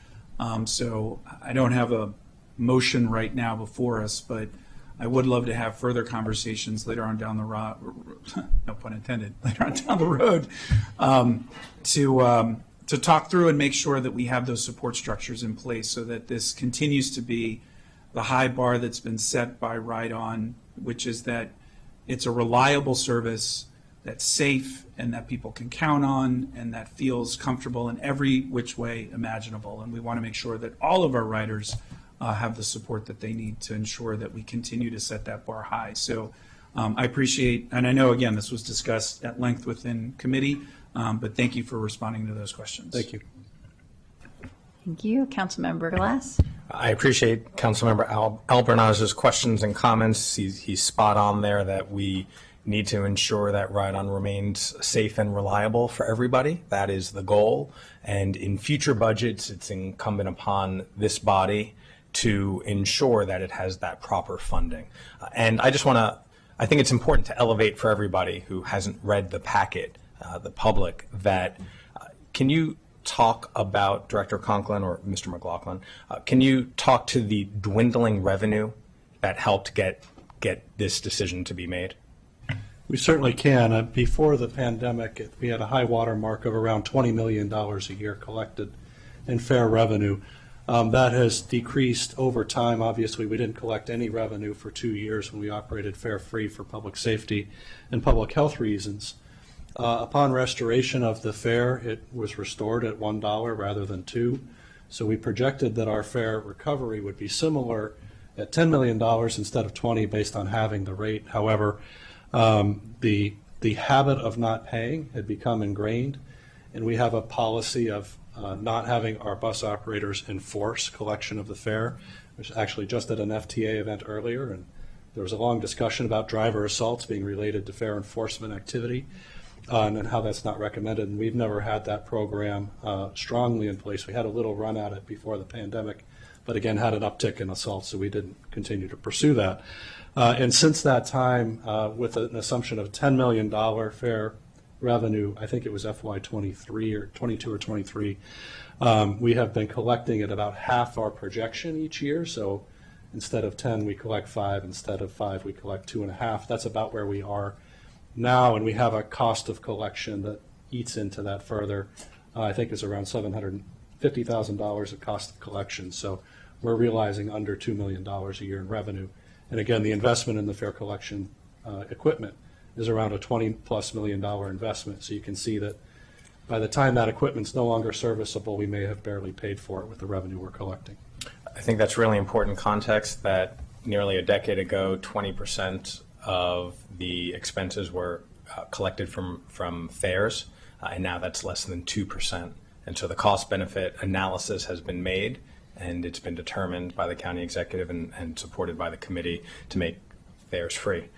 So I don't have a motion right now before us, but I would love to have further conversations later on down the road, no pun intended, later on down the road, to talk through and make sure that we have those support structures in place so that this continues to be the high bar that's been set by Ride On, which is that it's a reliable service that's safe and that people can count on and that feels comfortable in every which way imaginable. And we want to make sure that all of our riders have the support that they need to ensure that we continue to set that bar high. So I appreciate, and I know, again, this was discussed at length within committee, but thank you for responding to those questions. Thank you. Thank you. Councilmember Glass. I appreciate Councilmember Albernaz's questions and comments. He's spot on there that we need to ensure that Ride On remains safe and reliable for everybody. That is the goal. And in future budgets, it's incumbent upon this body to ensure that it has that proper funding. And I just want to, I think it's important to elevate for everybody who hasn't read the packet, the public, that can you talk about, Director Conklin or Mr. McLaughlin, can you talk to the dwindling revenue that helped get this decision to be made? We certainly can. Before the pandemic, we had a high water mark of around $20 million a year collected in fare revenue. That has decreased over time. Obviously, we didn't collect any revenue for 2 years when we operated fare-free for public safety and public health reasons. Upon restoration of the fare, it was restored at $1 rather than $2. So we projected that our fare recovery would be similar at $10 million instead of 20 based on having the rate. However, the habit of not paying had become ingrained, and we have a policy of not having our bus operators enforce collection of the fare. I was actually just at an FTA event earlier, and there was a long discussion about driver assaults being related to fare enforcement activity and how that's not recommended. And we've never had that program strongly in place. We had a little run at it before the pandemic, but again had an uptick in assaults, so we didn't continue to pursue that. And since that time, with an assumption of $10 million fare revenue, I think it was FY23 or 22 or 23, we have been collecting at about half our projection each year. So instead of 10, we collect 5. Instead of 5, we collect 2.5. That's about where we are now, and we have a cost of collection that eats into that further. I think it's around $750,000 of cost of collection. So we're realizing under $2 million a year in revenue. And again, the investment in the fare collection equipment is around a $20+ million investment. So you can see that by the time that equipment's no longer serviceable, we may have barely paid for it with the revenue we're collecting. I think that's really important context that nearly a decade ago, 20% of the expenses were collected from fares, and now that's less than 2%. And so the cost-benefit analysis has been made, and it's been determined by the county executive and supported by the committee to make fares free.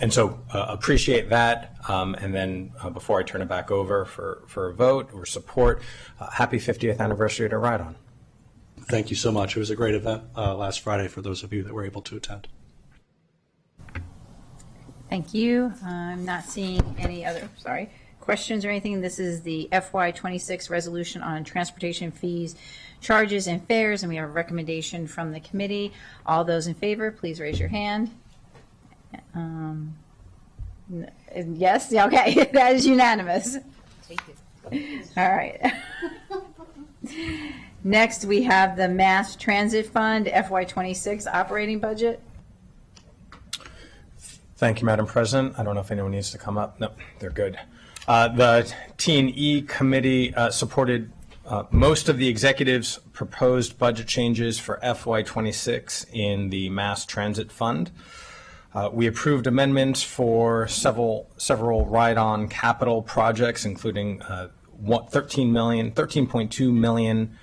And so appreciate that. And then before I turn it back over for a vote or support, happy 50th anniversary to Ride On. Thank you so much. It was a great event last Friday for those of you that were able to attend. Thank you. I'm not seeing any other, questions or anything. This is the FY26 resolution on transportation fees, charges, and fares, and we have a recommendation from the committee. All those in favor, please raise your hand. Yes, okay, that is unanimous. All right. Next, we have the Mass Transit Fund FY26 operating budget. Thank you, Madam President. I don't know if anyone needs to come up. No, they're good. The T&E committee supported most of the executive's proposed budget changes for FY26 in the Mass Transit Fund. We approved amendments for several ride-on capital projects, including $13.2 million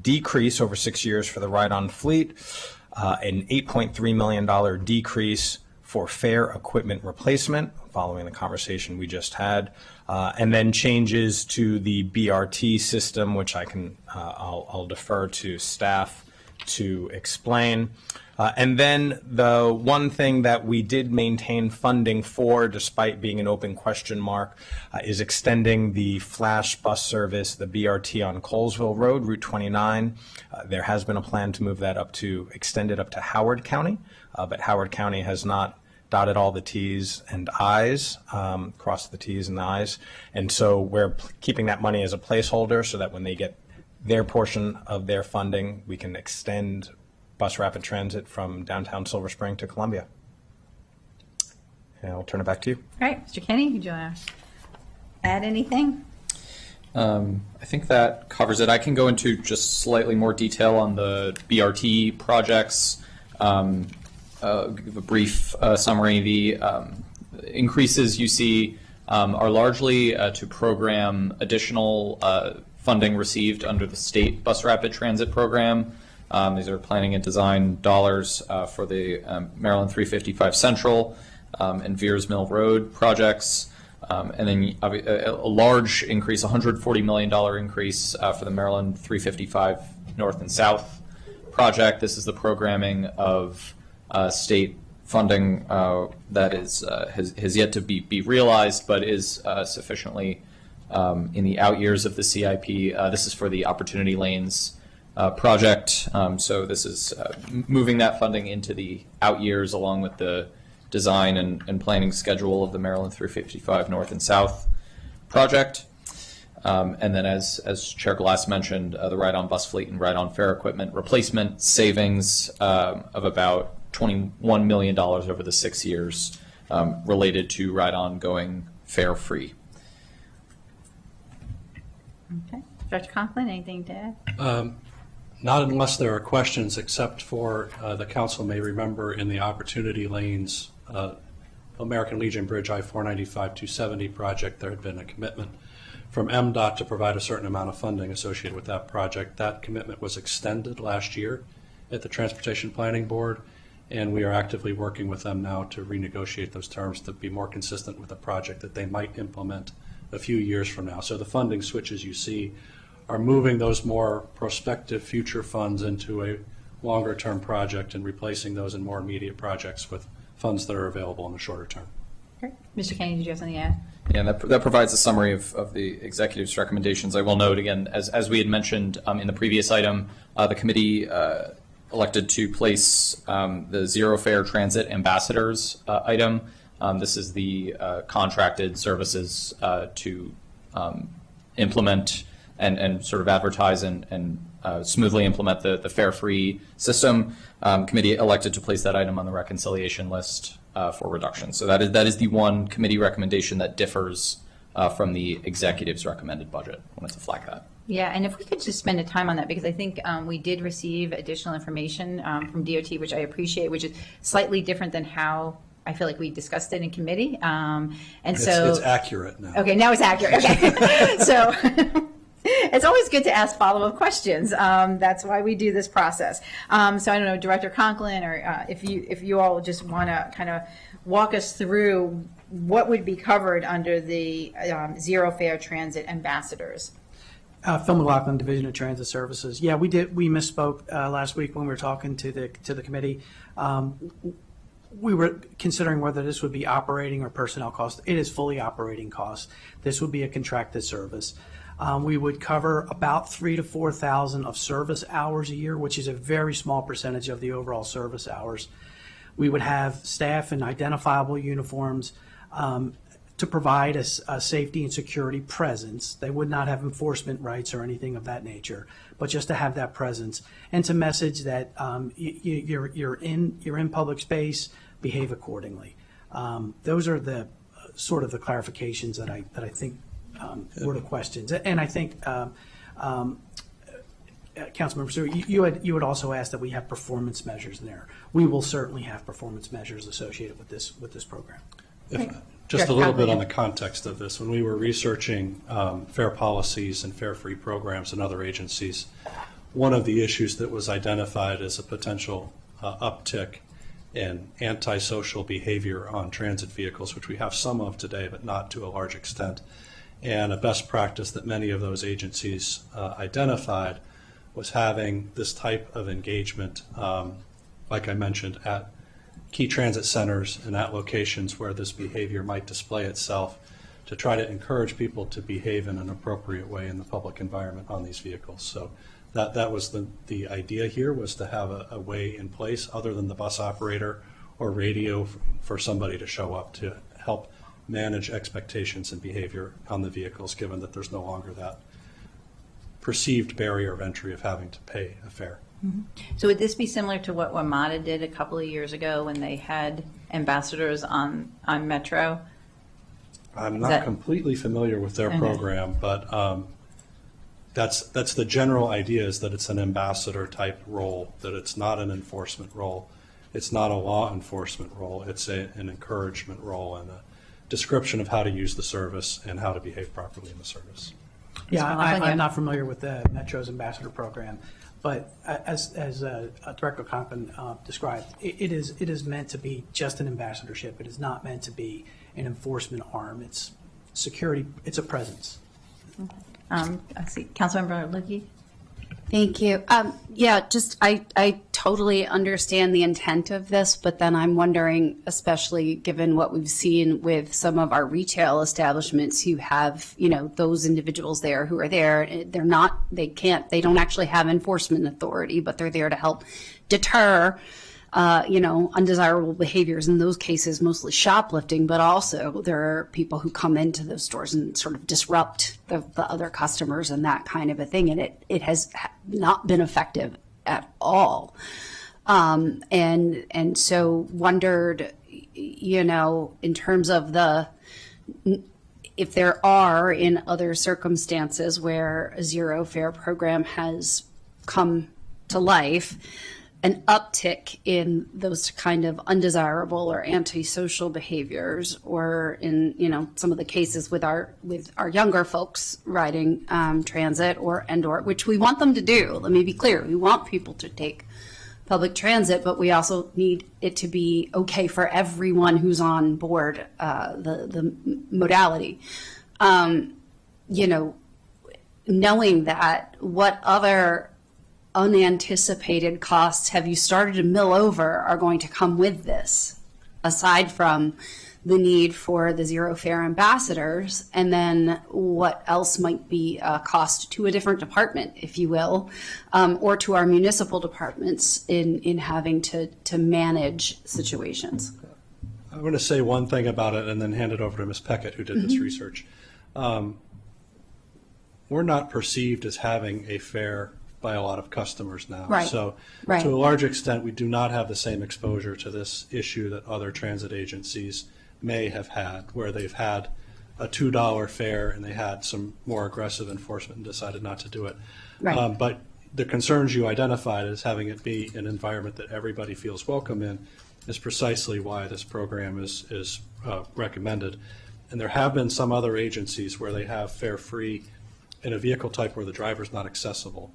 decrease over 6 years for the ride-on fleet, an $8.3 million decrease for fare equipment replacement, following the conversation we just had, and then changes to the BRT system, which I'll defer to staff to explain. And then the one thing that we did maintain funding for, despite being an open question mark, is extending the Flash bus service, the BRT on Colesville Road, Route 29. There has been a plan to move that extend it up to Howard County, but Howard County has not dotted all the T's and I's, crossed the T's and the I's. And so we're keeping that money as a placeholder so that when they get their portion of their funding, we can extend bus rapid transit from downtown Silver Spring to Columbia. And I'll turn it back to you. All right, Mr. Kenny, would you want to add anything? I think that covers it. I can go into just slightly more detail on the BRT projects. Give a brief summary. The increases you see are largely to program additional funding received under the state bus rapid transit program. These are planning and design dollars for the Maryland 355 Central and Veers Mill Road projects. And then a large increase, $140 million increase for the Maryland 355 North and South project. This is the programming of state funding that has yet to be realized, but is sufficiently in the out years of the CIP. This is for the Opportunity Lanes project. So this is moving that funding into the out years along with the design and planning schedule of the Maryland 355 North and South project. And then as Chair Glass mentioned, the ride-on bus fleet and ride-on fare equipment replacement savings of about $21 million over the 6 years related to ride-on going fare-free. Okay. Director Conklin, anything to add? Not unless there are questions, except for the council may remember in the Opportunity Lanes American Legion Bridge I-495-270 project, there had been a commitment from MDOT to provide a certain amount of funding associated with that project. That commitment was extended last year at the Transportation Planning Board, and we are actively working with them now to renegotiate those terms to be more consistent with a project that they might implement a few years from now. So the funding switches you see are moving those more prospective future funds into a longer-term project and replacing those in more immediate projects with funds that are available in the shorter term. Great. Mr. Kennedy, did you have something to add? Yeah, and that provides a summary of the executive's recommendations. I will note again, as we had mentioned in the previous item, the committee elected to place the zero fare transit ambassadors item. This is the contracted services to implement and sort of advertise and smoothly implement the fare-free system. Committee elected to place that item on the reconciliation list for reduction. So that is the one committee recommendation that differs from the executive's recommended budget. I wanted to flag that. Yeah, and if we could just spend a time on that, because I think we did receive additional information from DOT, which I appreciate, which is slightly different than how I feel like we discussed it in committee. And it's accurate now. Okay, now it's accurate. Okay. So it's always good to ask follow-up questions. That's why we do this process. So I don't know, Director Conklin, or if you all just want to kind of walk us through what would be covered under the zero fare transit ambassadors. Phil McLaughlin, Division of Transit Services. Yeah, we misspoke last week when we were talking to the committee. We were considering whether this would be operating or personnel costs. It is fully operating costs. This would be a contracted service. We would cover about 3,000 to 4,000 of service hours a year, which is a very small percentage of the overall service hours. We would have staff in identifiable uniforms to provide a safety and security presence. They would not have enforcement rights or anything of that nature, but just to have that presence and to message that you're in public space, behave accordingly. Those are the sort of the clarifications that I think were the questions. And I think Councilmember Stewart, you had also asked that we have performance measures in there. We will certainly have performance measures associated with this program. Just a little bit on the context of this. When we were researching fare policies and fare-free programs in other agencies, one of the issues that was identified as a potential uptick in antisocial behavior on transit vehicles, which we have some of today, but not to a large extent. And a best practice that many of those agencies identified was having this type of engagement, like I mentioned, at key transit centers and at locations where this behavior might display itself, to try to encourage people to behave in an appropriate way in the public environment on these vehicles. So that was the idea here, was to have a way in place other than the bus operator or radio for somebody to show up to help manage expectations and behavior on the vehicles, given that there's no longer that perceived barrier of entry of having to pay a fare. Mm-hmm. So would this be similar to what WMATA did a couple of years ago when they had ambassadors on Metro? I'm not completely familiar with their program, but that's the general idea, is that it's an ambassador type role, that it's not an enforcement role. It's not a law enforcement role. It's an encouragement role and a description of how to use the service and how to behave properly in the service. Yeah, I'm not familiar with the Metro's ambassador program, but as Director Conklin described, it is meant to be just an ambassadorship. It is not meant to be an enforcement arm. It's security. It's a presence. I see. Councilmember Lukey. Thank you. I totally understand the intent of this, but then I'm wondering, especially given what we've seen with some of our retail establishments who have, those individuals there who are there, they don't actually have enforcement authority, but they're there to help deter undesirable behaviors, in those cases, mostly shoplifting, but also there are people who come into those stores and sort of disrupt the other customers and that kind of a thing. And it has not been effective at all. And so wondered, in terms of if there are in other circumstances where a zero fare program has come to life, an uptick in those kind of undesirable or antisocial behaviors, or in some of the cases with our younger folks riding transit or which we want them to do. Let me be clear: we want people to take public transit, but we also need it to be okay for everyone who's on board the modality. Knowing that, what other unanticipated costs have you started to mill over are going to come with this, aside from the need for the zero fare ambassadors, and then what else might be a cost to a different department, if you will, or to our municipal departments in having to manage situations. I'm going to say one thing about it and then hand it over to Ms. Peckett, who did this research. We're not perceived as having a fare by a lot of customers now. Right. So Right. to a large extent, we do not have the same exposure to this issue that other transit agencies may have had, where they've had a $2 fare and they had some more aggressive enforcement and decided not to do it. Right. But the concerns you identified as having it be an environment that everybody feels welcome in is precisely why this program is recommended. And there have been some other agencies where they have fare-free in a vehicle type where the driver's not accessible.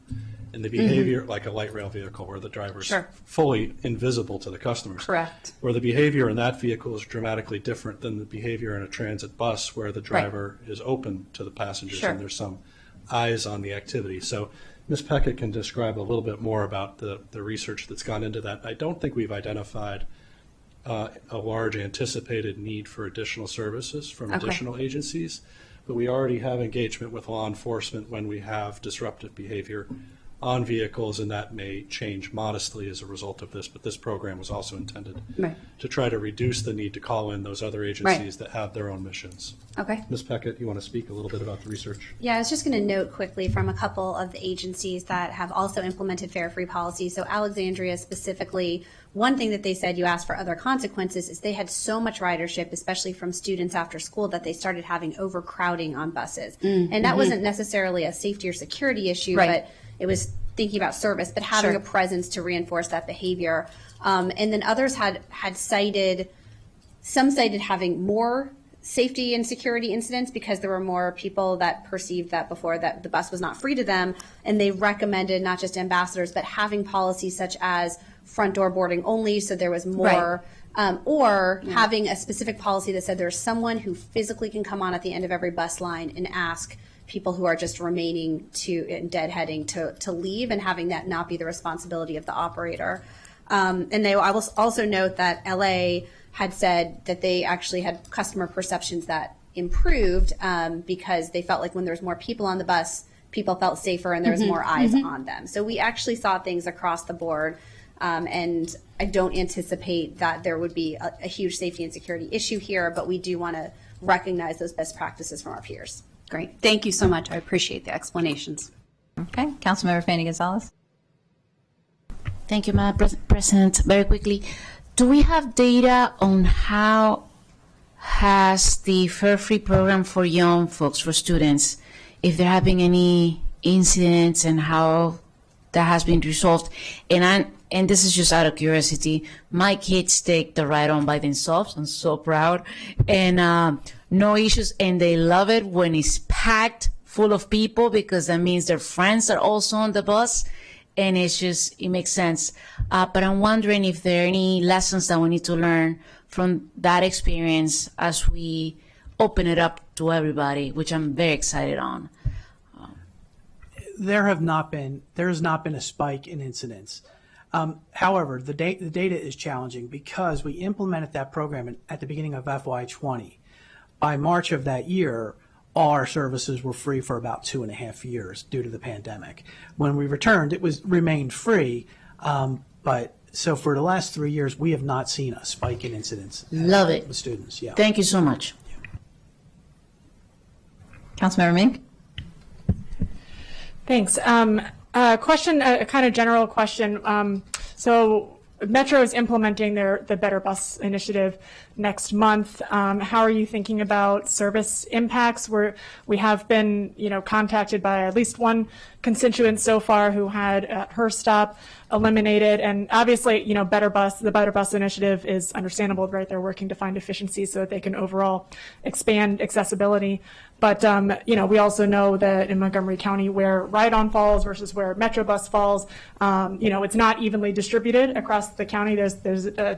And the behavior, like a light rail vehicle where the driver's Sure. fully invisible to the customers. Correct. Where the behavior in that vehicle is dramatically different than the behavior in a transit bus where the driver is open to the passengers Sure. and there's some eyes on the activity. So Ms. Peckett can describe a little bit more about the research that's gone into that. I don't think we've identified a large anticipated need for additional services from Okay. additional agencies, but we already have engagement with law enforcement when we have disruptive behavior on vehicles, and that may change modestly as a result of this, but this program was also intended Right. to try to reduce the need to call in those other agencies that have their own missions. Okay. Ms. Peckett, you want to speak a little bit about the research? Yeah, I was just going to note quickly from a couple of the agencies that have also implemented fare-free policy. So Alexandria specifically, one thing that they said, you asked for other consequences, is they had so much ridership, especially from students after school, that they started having overcrowding on buses. And that wasn't necessarily a safety or security issue, Right. but it was thinking about service, but having Sure. a presence to reinforce that behavior. And then others had cited, some cited having more safety and security incidents because there were more people that perceived that before that the bus was not free to them. And they recommended not just ambassadors, but having policies such as front door boarding only, so there was more, or having a specific policy that said there's someone who physically can come on at the end of every bus line and ask people who are just remaining deadheading to leave, and having that not be the responsibility of the operator. And I will also note that LA had said that they actually had customer perceptions that improved because they felt like when there's more people on the bus, people felt safer and there was more eyes on them. So we actually saw things across the board. And I don't anticipate that there would be a huge safety and security issue here, but we do want to recognize those best practices from our peers. Great. Thank you so much. I appreciate the explanations. Okay, Councilmember Fanny Gonzalez. Thank you, Madam President. Very quickly, do we have data on how has the fare-free program for young folks, for students, if there have been any incidents and how that has been resolved? And this is just out of curiosity. My kids take the ride on by themselves. I'm so proud. And no issues. And they love it when it's packed full of people because that means their friends are also on the bus. And it makes sense. But I'm wondering if there are any lessons that we need to learn from that experience as we open it up to everybody, which I'm very excited on. There has not been a spike in incidents. However, the data is challenging because we implemented that program at the beginning of FY20. By March of that year, our services were free for about 2.5 years due to the pandemic. When we returned, it remained free, but So for the last 3 years, we have not seen a spike in incidents. Love it. With students, yeah. Thank you so much. Councilmember Mink? Thanks. A question, a kind of general question. So Metro is implementing the Better Bus initiative next month. How are you thinking about service impacts? We have been, contacted by at least one constituent so far who had her stop eliminated, and obviously, the Better Bus initiative is understandable, right? They're working to find efficiencies so that they can overall expand accessibility. But, we also know that in Montgomery County, where Ride-On falls versus where Metrobus falls, it's not evenly distributed across the county. There's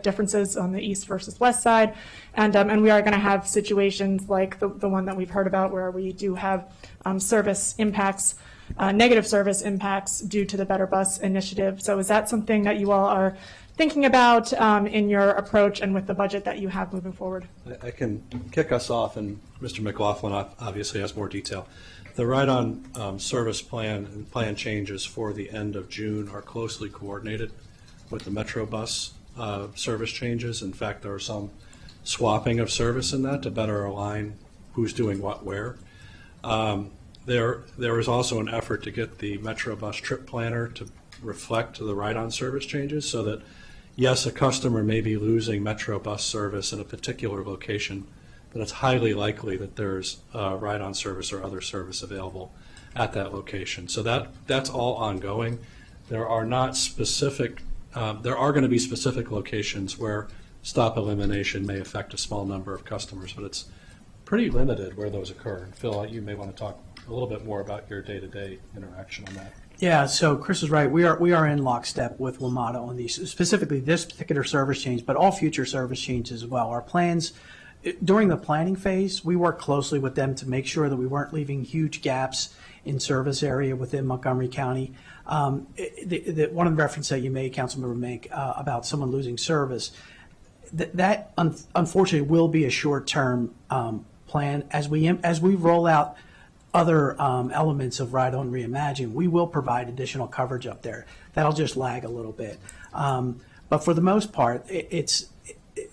differences on the east versus west side. And we are going to have situations like the one that we've heard about where we do have service impacts, negative service impacts due to the Better Bus initiative. So is that something that you all are thinking about in your approach and with the budget that you have moving forward? I can kick us off, and Mr. McLaughlin obviously has more detail. The Ride-On service plan and plan changes for the end of June are closely coordinated with the Metro Bus service changes. In fact, there are some swapping of service in that to better align who's doing what where. There is also an effort to get the Metro Bus trip planner to reflect the Ride-On service changes so that, yes, a customer may be losing Metro Bus service in a particular location, but it's highly likely that there's Ride-On service or other service available at that location. So that's all ongoing. There are not specific, there are going to be specific locations where stop elimination may affect a small number of customers, but it's pretty limited where those occur. And Phil, you may want to talk a little bit more about your day-to-day interaction on that. Yeah, so Chris is right. We are in lockstep with WMATA on these, specifically this particular service change, but all future service changes as well. Our plans, during the planning phase, we worked closely with them to make sure that we weren't leaving huge gaps in service area within Montgomery County. One of the reference that you made, Councilmember Mink, about someone losing service, that unfortunately will be a short-term plan. As we roll out other elements of Ride-On Reimagine, we will provide additional coverage up there. That'll just lag a little bit. But for the most part,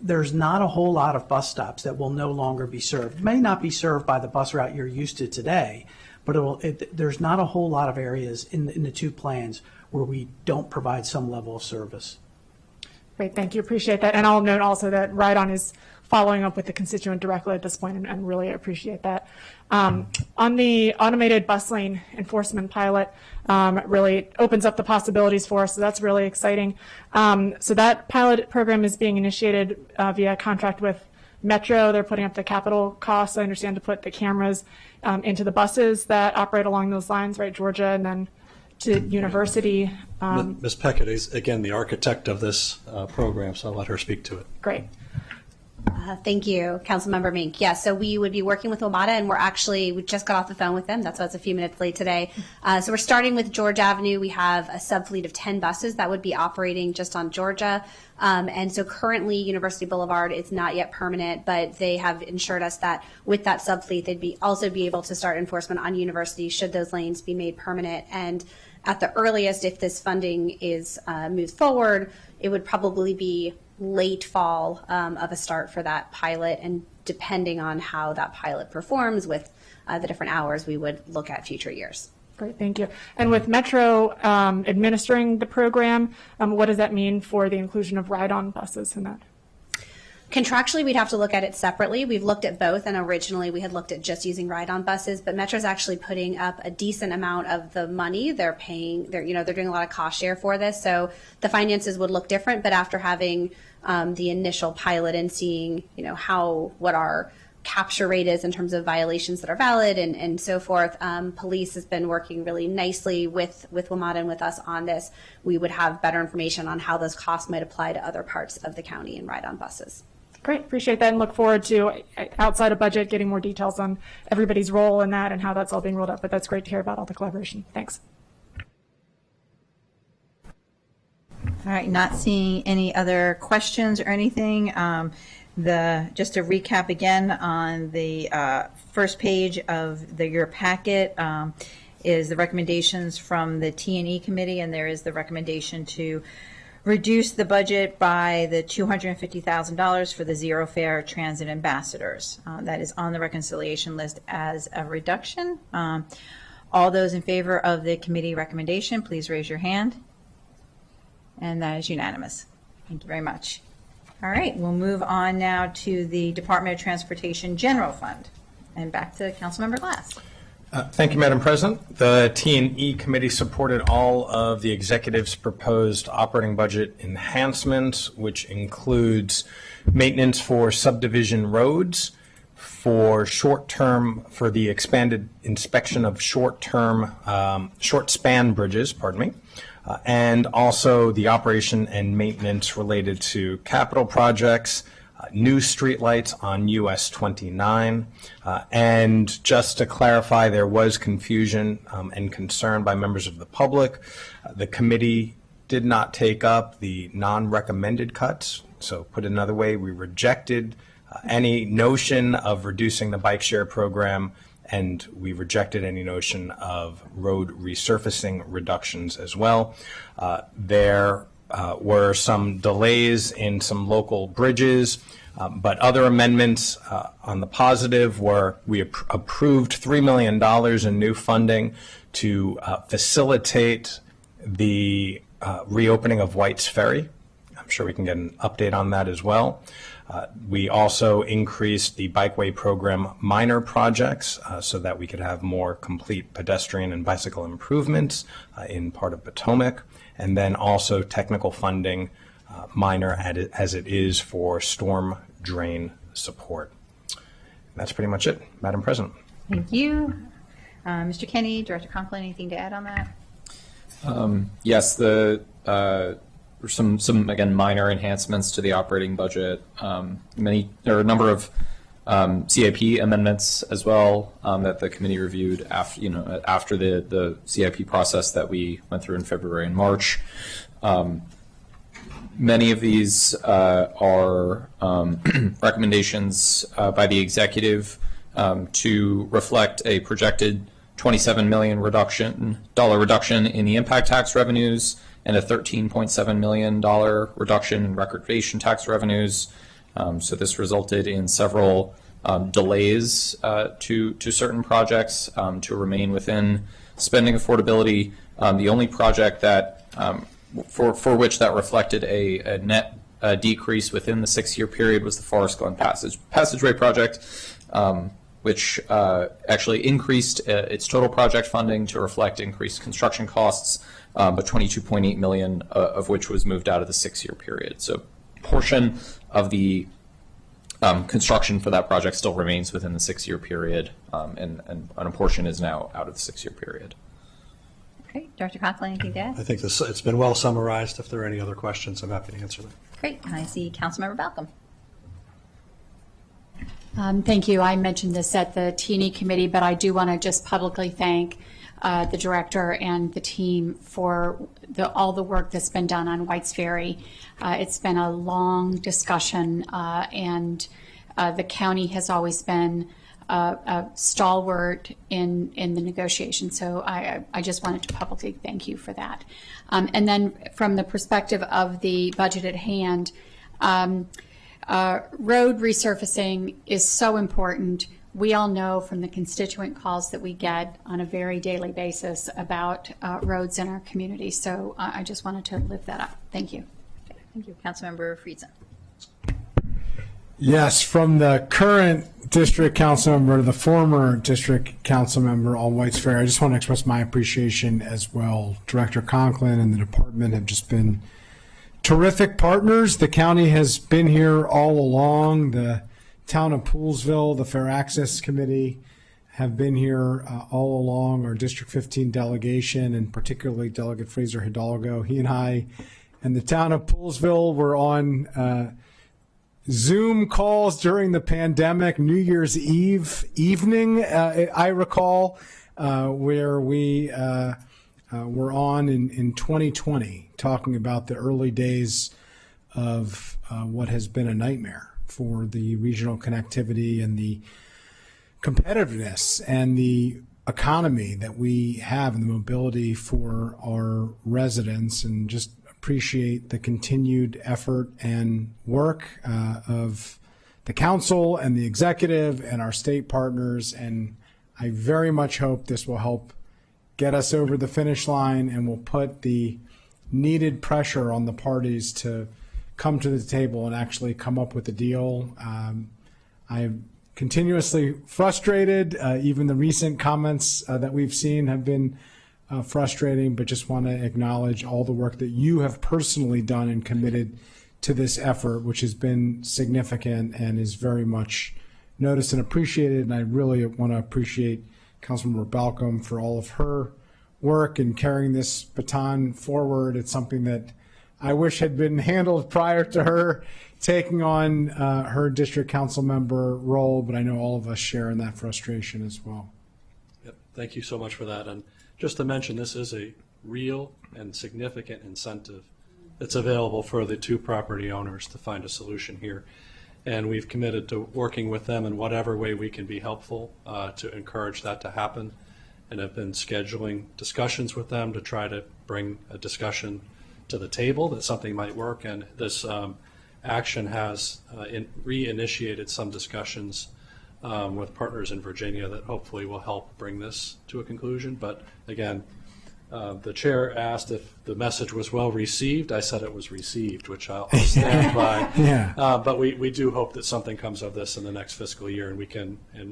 there's not a whole lot of bus stops that will no longer be served. It may not be served by the bus route you're used to today, but there's not a whole lot of areas in the two plans where we don't provide some level of service. Great, thank you, appreciate that. And I'll note also that Ride-On is following up with the constituent directly at this point and really appreciate that. On the automated bus lane enforcement pilot, really opens up the possibilities for us, so that's really exciting. So that pilot program is being initiated via contract with Metro. They're putting up the capital costs, I understand, to put the cameras into the buses that operate along those lines, right, Georgia, and then to University. Ms. Peckett is, again, the architect of this program, so I'll let her speak to it. Great. Thank you, Councilmember Mink. Yeah, so we would be working with WMATA, and we just got off the phone with them. That's why it's a few minutes late today. So we're starting with George Avenue. We have a subfleet of 10 buses that would be operating just on Georgia. And so currently University Boulevard is not yet permanent, but they have assured us that with that subfleet, they'd also be able to start enforcement on University should those lanes be made permanent. And at the earliest, if this funding is moved forward, it would probably be late fall of a start for that pilot, and depending on how that pilot performs with the different hours, we would look at future years. Great, thank you. And with Metro administering the program, what does that mean for the inclusion of ride-on buses in that? Contractually, we'd have to look at it separately. We've looked at both, and originally we had looked at just using ride-on buses, but Metro's actually putting up a decent amount of the money. They're paying, they're doing a lot of cost share for this, so the finances would look different, but after having the initial pilot and seeing, what our capture rate is in terms of violations that are valid and so forth, police has been working really nicely with WMATA and with us on this. We would have better information on how those costs might apply to other parts of the county and ride-on buses. Great, appreciate that, and look forward to, outside of budget, getting more details on everybody's role in that and how that's all being rolled out, but that's great to hear about all the collaboration. Thanks. All right, not seeing any other questions or anything. Just to recap again on the first page of your packet is the recommendations from the T&E committee, and there is the recommendation to reduce the budget by the $250,000 for the Zero Fare Transit Ambassadors. That is on the reconciliation list as a reduction. All those in favor of the committee recommendation, please raise your hand. And that is unanimous. Thank you very much. All right, we'll move on now to the Department of Transportation General Fund. And back to Councilmember Glass. Thank you, Madam President. The T&E Committee supported all of the executive's proposed operating budget enhancements, which includes maintenance for subdivision roads, for for the expanded inspection of short-term, short-span bridges, and also the operation and maintenance related to capital projects, new streetlights on US 29. And just to clarify, there was confusion and concern by members of the public. The committee did not take up the non-recommended cuts. So put another way, we rejected any notion of reducing the bike share program, and we rejected any notion of road resurfacing reductions as well. There were some delays in some local bridges, but other amendments on the positive were we approved $3 million in new funding to facilitate the reopening of White's Ferry. I'm sure we can get an update on that as well. We also increased the bikeway program minor projects so that we could have more complete pedestrian and bicycle improvements in part of Potomac, and then also technical funding minor as it is for storm drain support. That's pretty much it, Madam President. Thank you. Mr. Kenny, Director Conklin, anything to add on that? Yes, there were some again minor enhancements to the operating budget. There are a number of CIP amendments as well that the committee reviewed after the CIP process that we went through in February and March. Many of these are recommendations by the executive to reflect a projected $27 million reduction in the impact tax revenues and a $13.7 million reduction in recordation tax revenues. So this resulted in several delays to certain projects to remain within spending affordability. The only project that for which that reflected a net decrease within the 6-year period was the Forest Glen Passageway project, which actually increased its total project funding to reflect increased construction costs, but $22.8 million of which was moved out of the 6-year period. So a portion of the construction for that project still remains within the 6-year period, and a portion is now out of the 6-year period. Okay, Dr. Conklin, anything to add? I think it's been well summarized. If there are any other questions, I'm happy to answer them. Great, and I see Councilmember Balcom. Thank you. I mentioned this at the T&E committee, but I do want to just publicly thank the director and the team for all the work that's been done on White's Ferry. It's been a long discussion, and the county has always been a stalwart in the negotiation. So I just wanted to publicly thank you for that. And then from the perspective of the budget at hand, road resurfacing is so important. We all know from the constituent calls that we get on a very daily basis about roads in our community. So I just wanted to lift that up. Thank you. Okay, thank you. Councilmember Friedson. Yes, from the current district council member to the former district council member on White's Ferry, I just want to express my appreciation as well. Director Conklin and the department have just been terrific partners. The county has been here all along. The town of Poolesville, the Fair Access Committee have been here all along. Our District 15 delegation, and particularly Delegate Fraser Hidalgo, he and I and the town of Poolesville were on Zoom calls during the pandemic, New Year's Eve evening, I recall, where we were on in 2020 talking about the early days of what has been a nightmare for the regional connectivity and the competitiveness and the economy that we have and the mobility for our residents, and just appreciate the continued effort and work of the council and the executive and our state partners. And I very much hope this will help get us over the finish line and will put the needed pressure on the parties to come to the table and actually come up with a deal. I'm continuously frustrated. Even the recent comments that we've seen have been frustrating, but just want to acknowledge all the work that you have personally done and committed to this effort, which has been significant and is very much noticed and appreciated. And I really want to appreciate Councilmember Balcom for all of her work in carrying this baton forward. It's something that I wish had been handled prior to her taking on her district council member role, but I know all of us share in that frustration as well. Yep. Thank you so much for that. And just to mention, this is a real and significant incentive that's available for the two property owners to find a solution here. And we've committed to working with them in whatever way we can be helpful to encourage that to happen, and have been scheduling discussions with them to try to bring a discussion to the table that something might work. And this action has reinitiated some discussions with partners in Virginia that hopefully will help bring this to a conclusion. But again, the chair asked if the message was well received. I said it was received, which I'll stand by. Yeah. But we do hope that something comes of this in the next fiscal year, and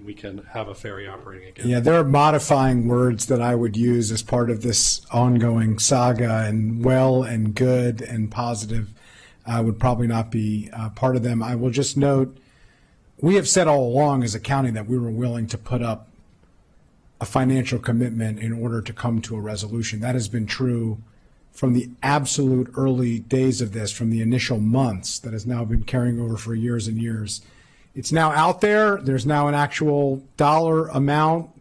we can have a ferry operating again. Yeah, there are modifying words that I would use as part of this ongoing saga, and well and good and positive would probably not be part of them. I will just note, we have said all along as a county that we were willing to put up a financial commitment in order to come to a resolution. That has been true from the absolute early days of this, from the initial months that has now been carrying over for years and years. It's now out there. There's now an actual dollar amount,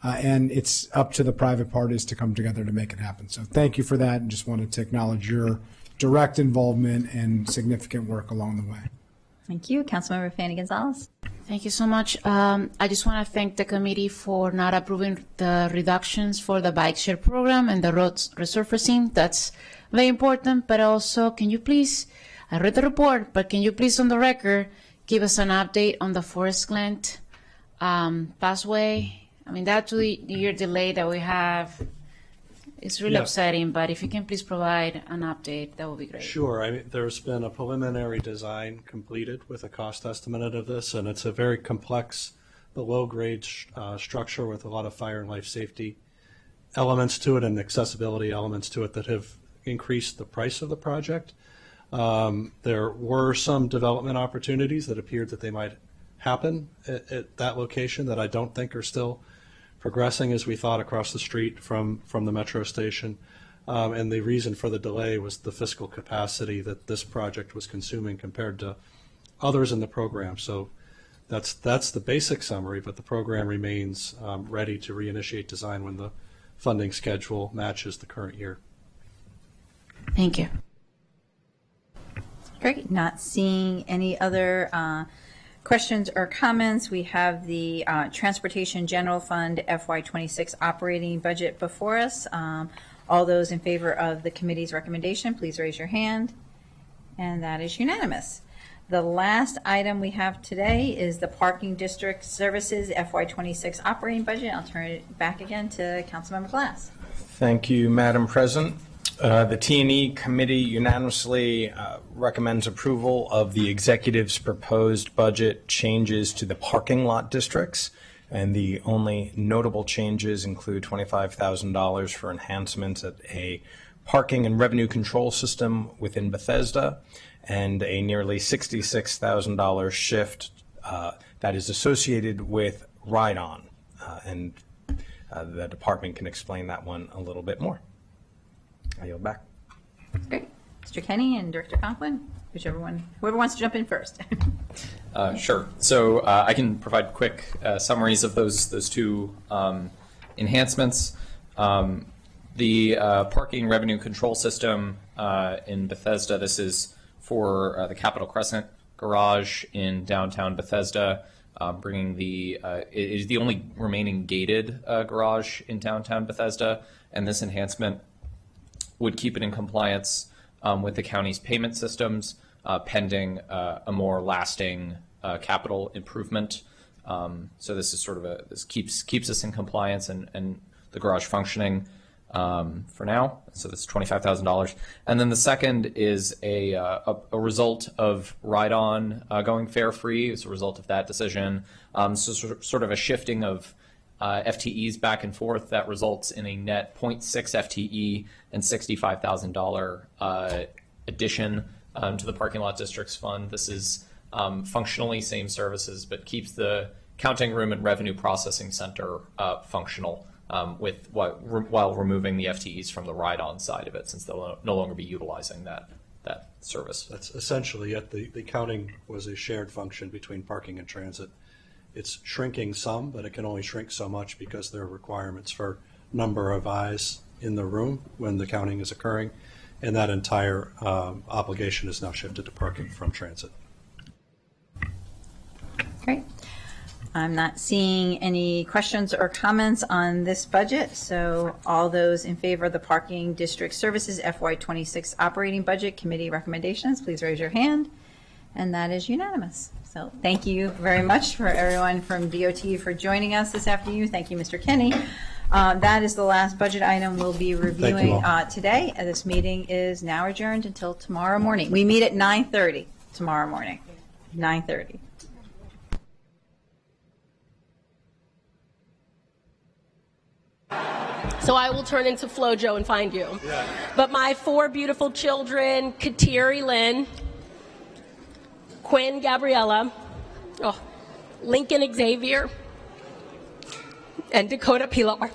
and it's up to the private parties to come together to make it happen. So thank you for that, and just wanted to acknowledge your direct involvement and significant work along the way. Thank you. Councilmember Fanny Gonzalez. Thank you so much. I just want to thank the committee for not approving the reductions for the bike share program and the roads resurfacing. That's very important. But also, can you please, I read the report, but can you please on the record give us an update on the Forest Glen Passway? I mean, that 2-year delay that we have is really upsetting, but if you can please provide an update, that would be great. Sure. I mean, there's been a preliminary design completed with a cost estimate of this, and it's a very complex but low-grade structure with a lot of fire and life safety elements to it and accessibility elements to it that have increased the price of the project. There were some development opportunities that appeared that they might happen at that location that I don't think are still progressing as we thought across the street from the metro station. And the reason for the delay was the fiscal capacity that this project was consuming compared to others in the program. So that's the basic summary, but the program remains ready to reinitiate design when the funding schedule matches the current year. Thank you. Great. Not seeing any other questions or comments. We have the Transportation General Fund FY26 operating budget before us. All those in favor of the committee's recommendation, please raise your hand. And that is unanimous. The last item we have today is the Parking District Services FY26 operating budget. I'll turn it back again to Councilmember Glass. Thank you, Madam President. The T&E Committee unanimously recommends approval of the executive's proposed budget changes to the parking lot districts, and the only notable changes include $25,000 for enhancements at a parking and revenue control system within Bethesda, and a nearly $66,000 shift that is associated with Ride-On, and the department can explain that one a little bit more. I yield back. Great. Mr. Kenny and Director Conklin, whoever wants to jump in first. Sure. So I can provide quick summaries of those two enhancements. The parking revenue control system in Bethesda, this is for the Capitol Crescent garage in downtown Bethesda, bringing it is the only remaining gated garage in downtown Bethesda, and this enhancement would keep it in compliance with the county's payment systems, pending a more lasting capital improvement. So this is sort of this keeps us in compliance and the garage functioning for now. So this is $25,000. And then the second is a result of Ride-On going fare-free. As a result of that decision. So sort of a shifting of FTEs back and forth that results in a net 0.6 FTE and $65,000 addition to the parking lot district's fund. This is functionally same services, but keeps the counting room and revenue processing center functional while removing the FTEs from the Ride-On side of it, since they'll no longer be utilizing that service. That's essentially it. The counting was a shared function between parking and transit. It's shrinking some, but it can only shrink so much because there are requirements for number of eyes in the room when the counting is occurring, and that entire obligation is now shifted to parking from transit. Great. I'm not seeing any questions or comments on this budget, so all those in favor of the Parking District Services FY26 operating budget committee recommendations, please raise your hand, and that is unanimous. So thank you very much for everyone from DOT for joining us this afternoon. Thank you, Mr. Kenny. That is the last budget item we'll be reviewing today. This meeting is now adjourned until tomorrow morning. We meet at 9:30 tomorrow morning. 9:30. So I will turn into FloJo and find you. Yeah. But my 4 beautiful children, Kateri Lynn, Quinn Gabriella, Lincoln Xavier, and Dakota Pilar.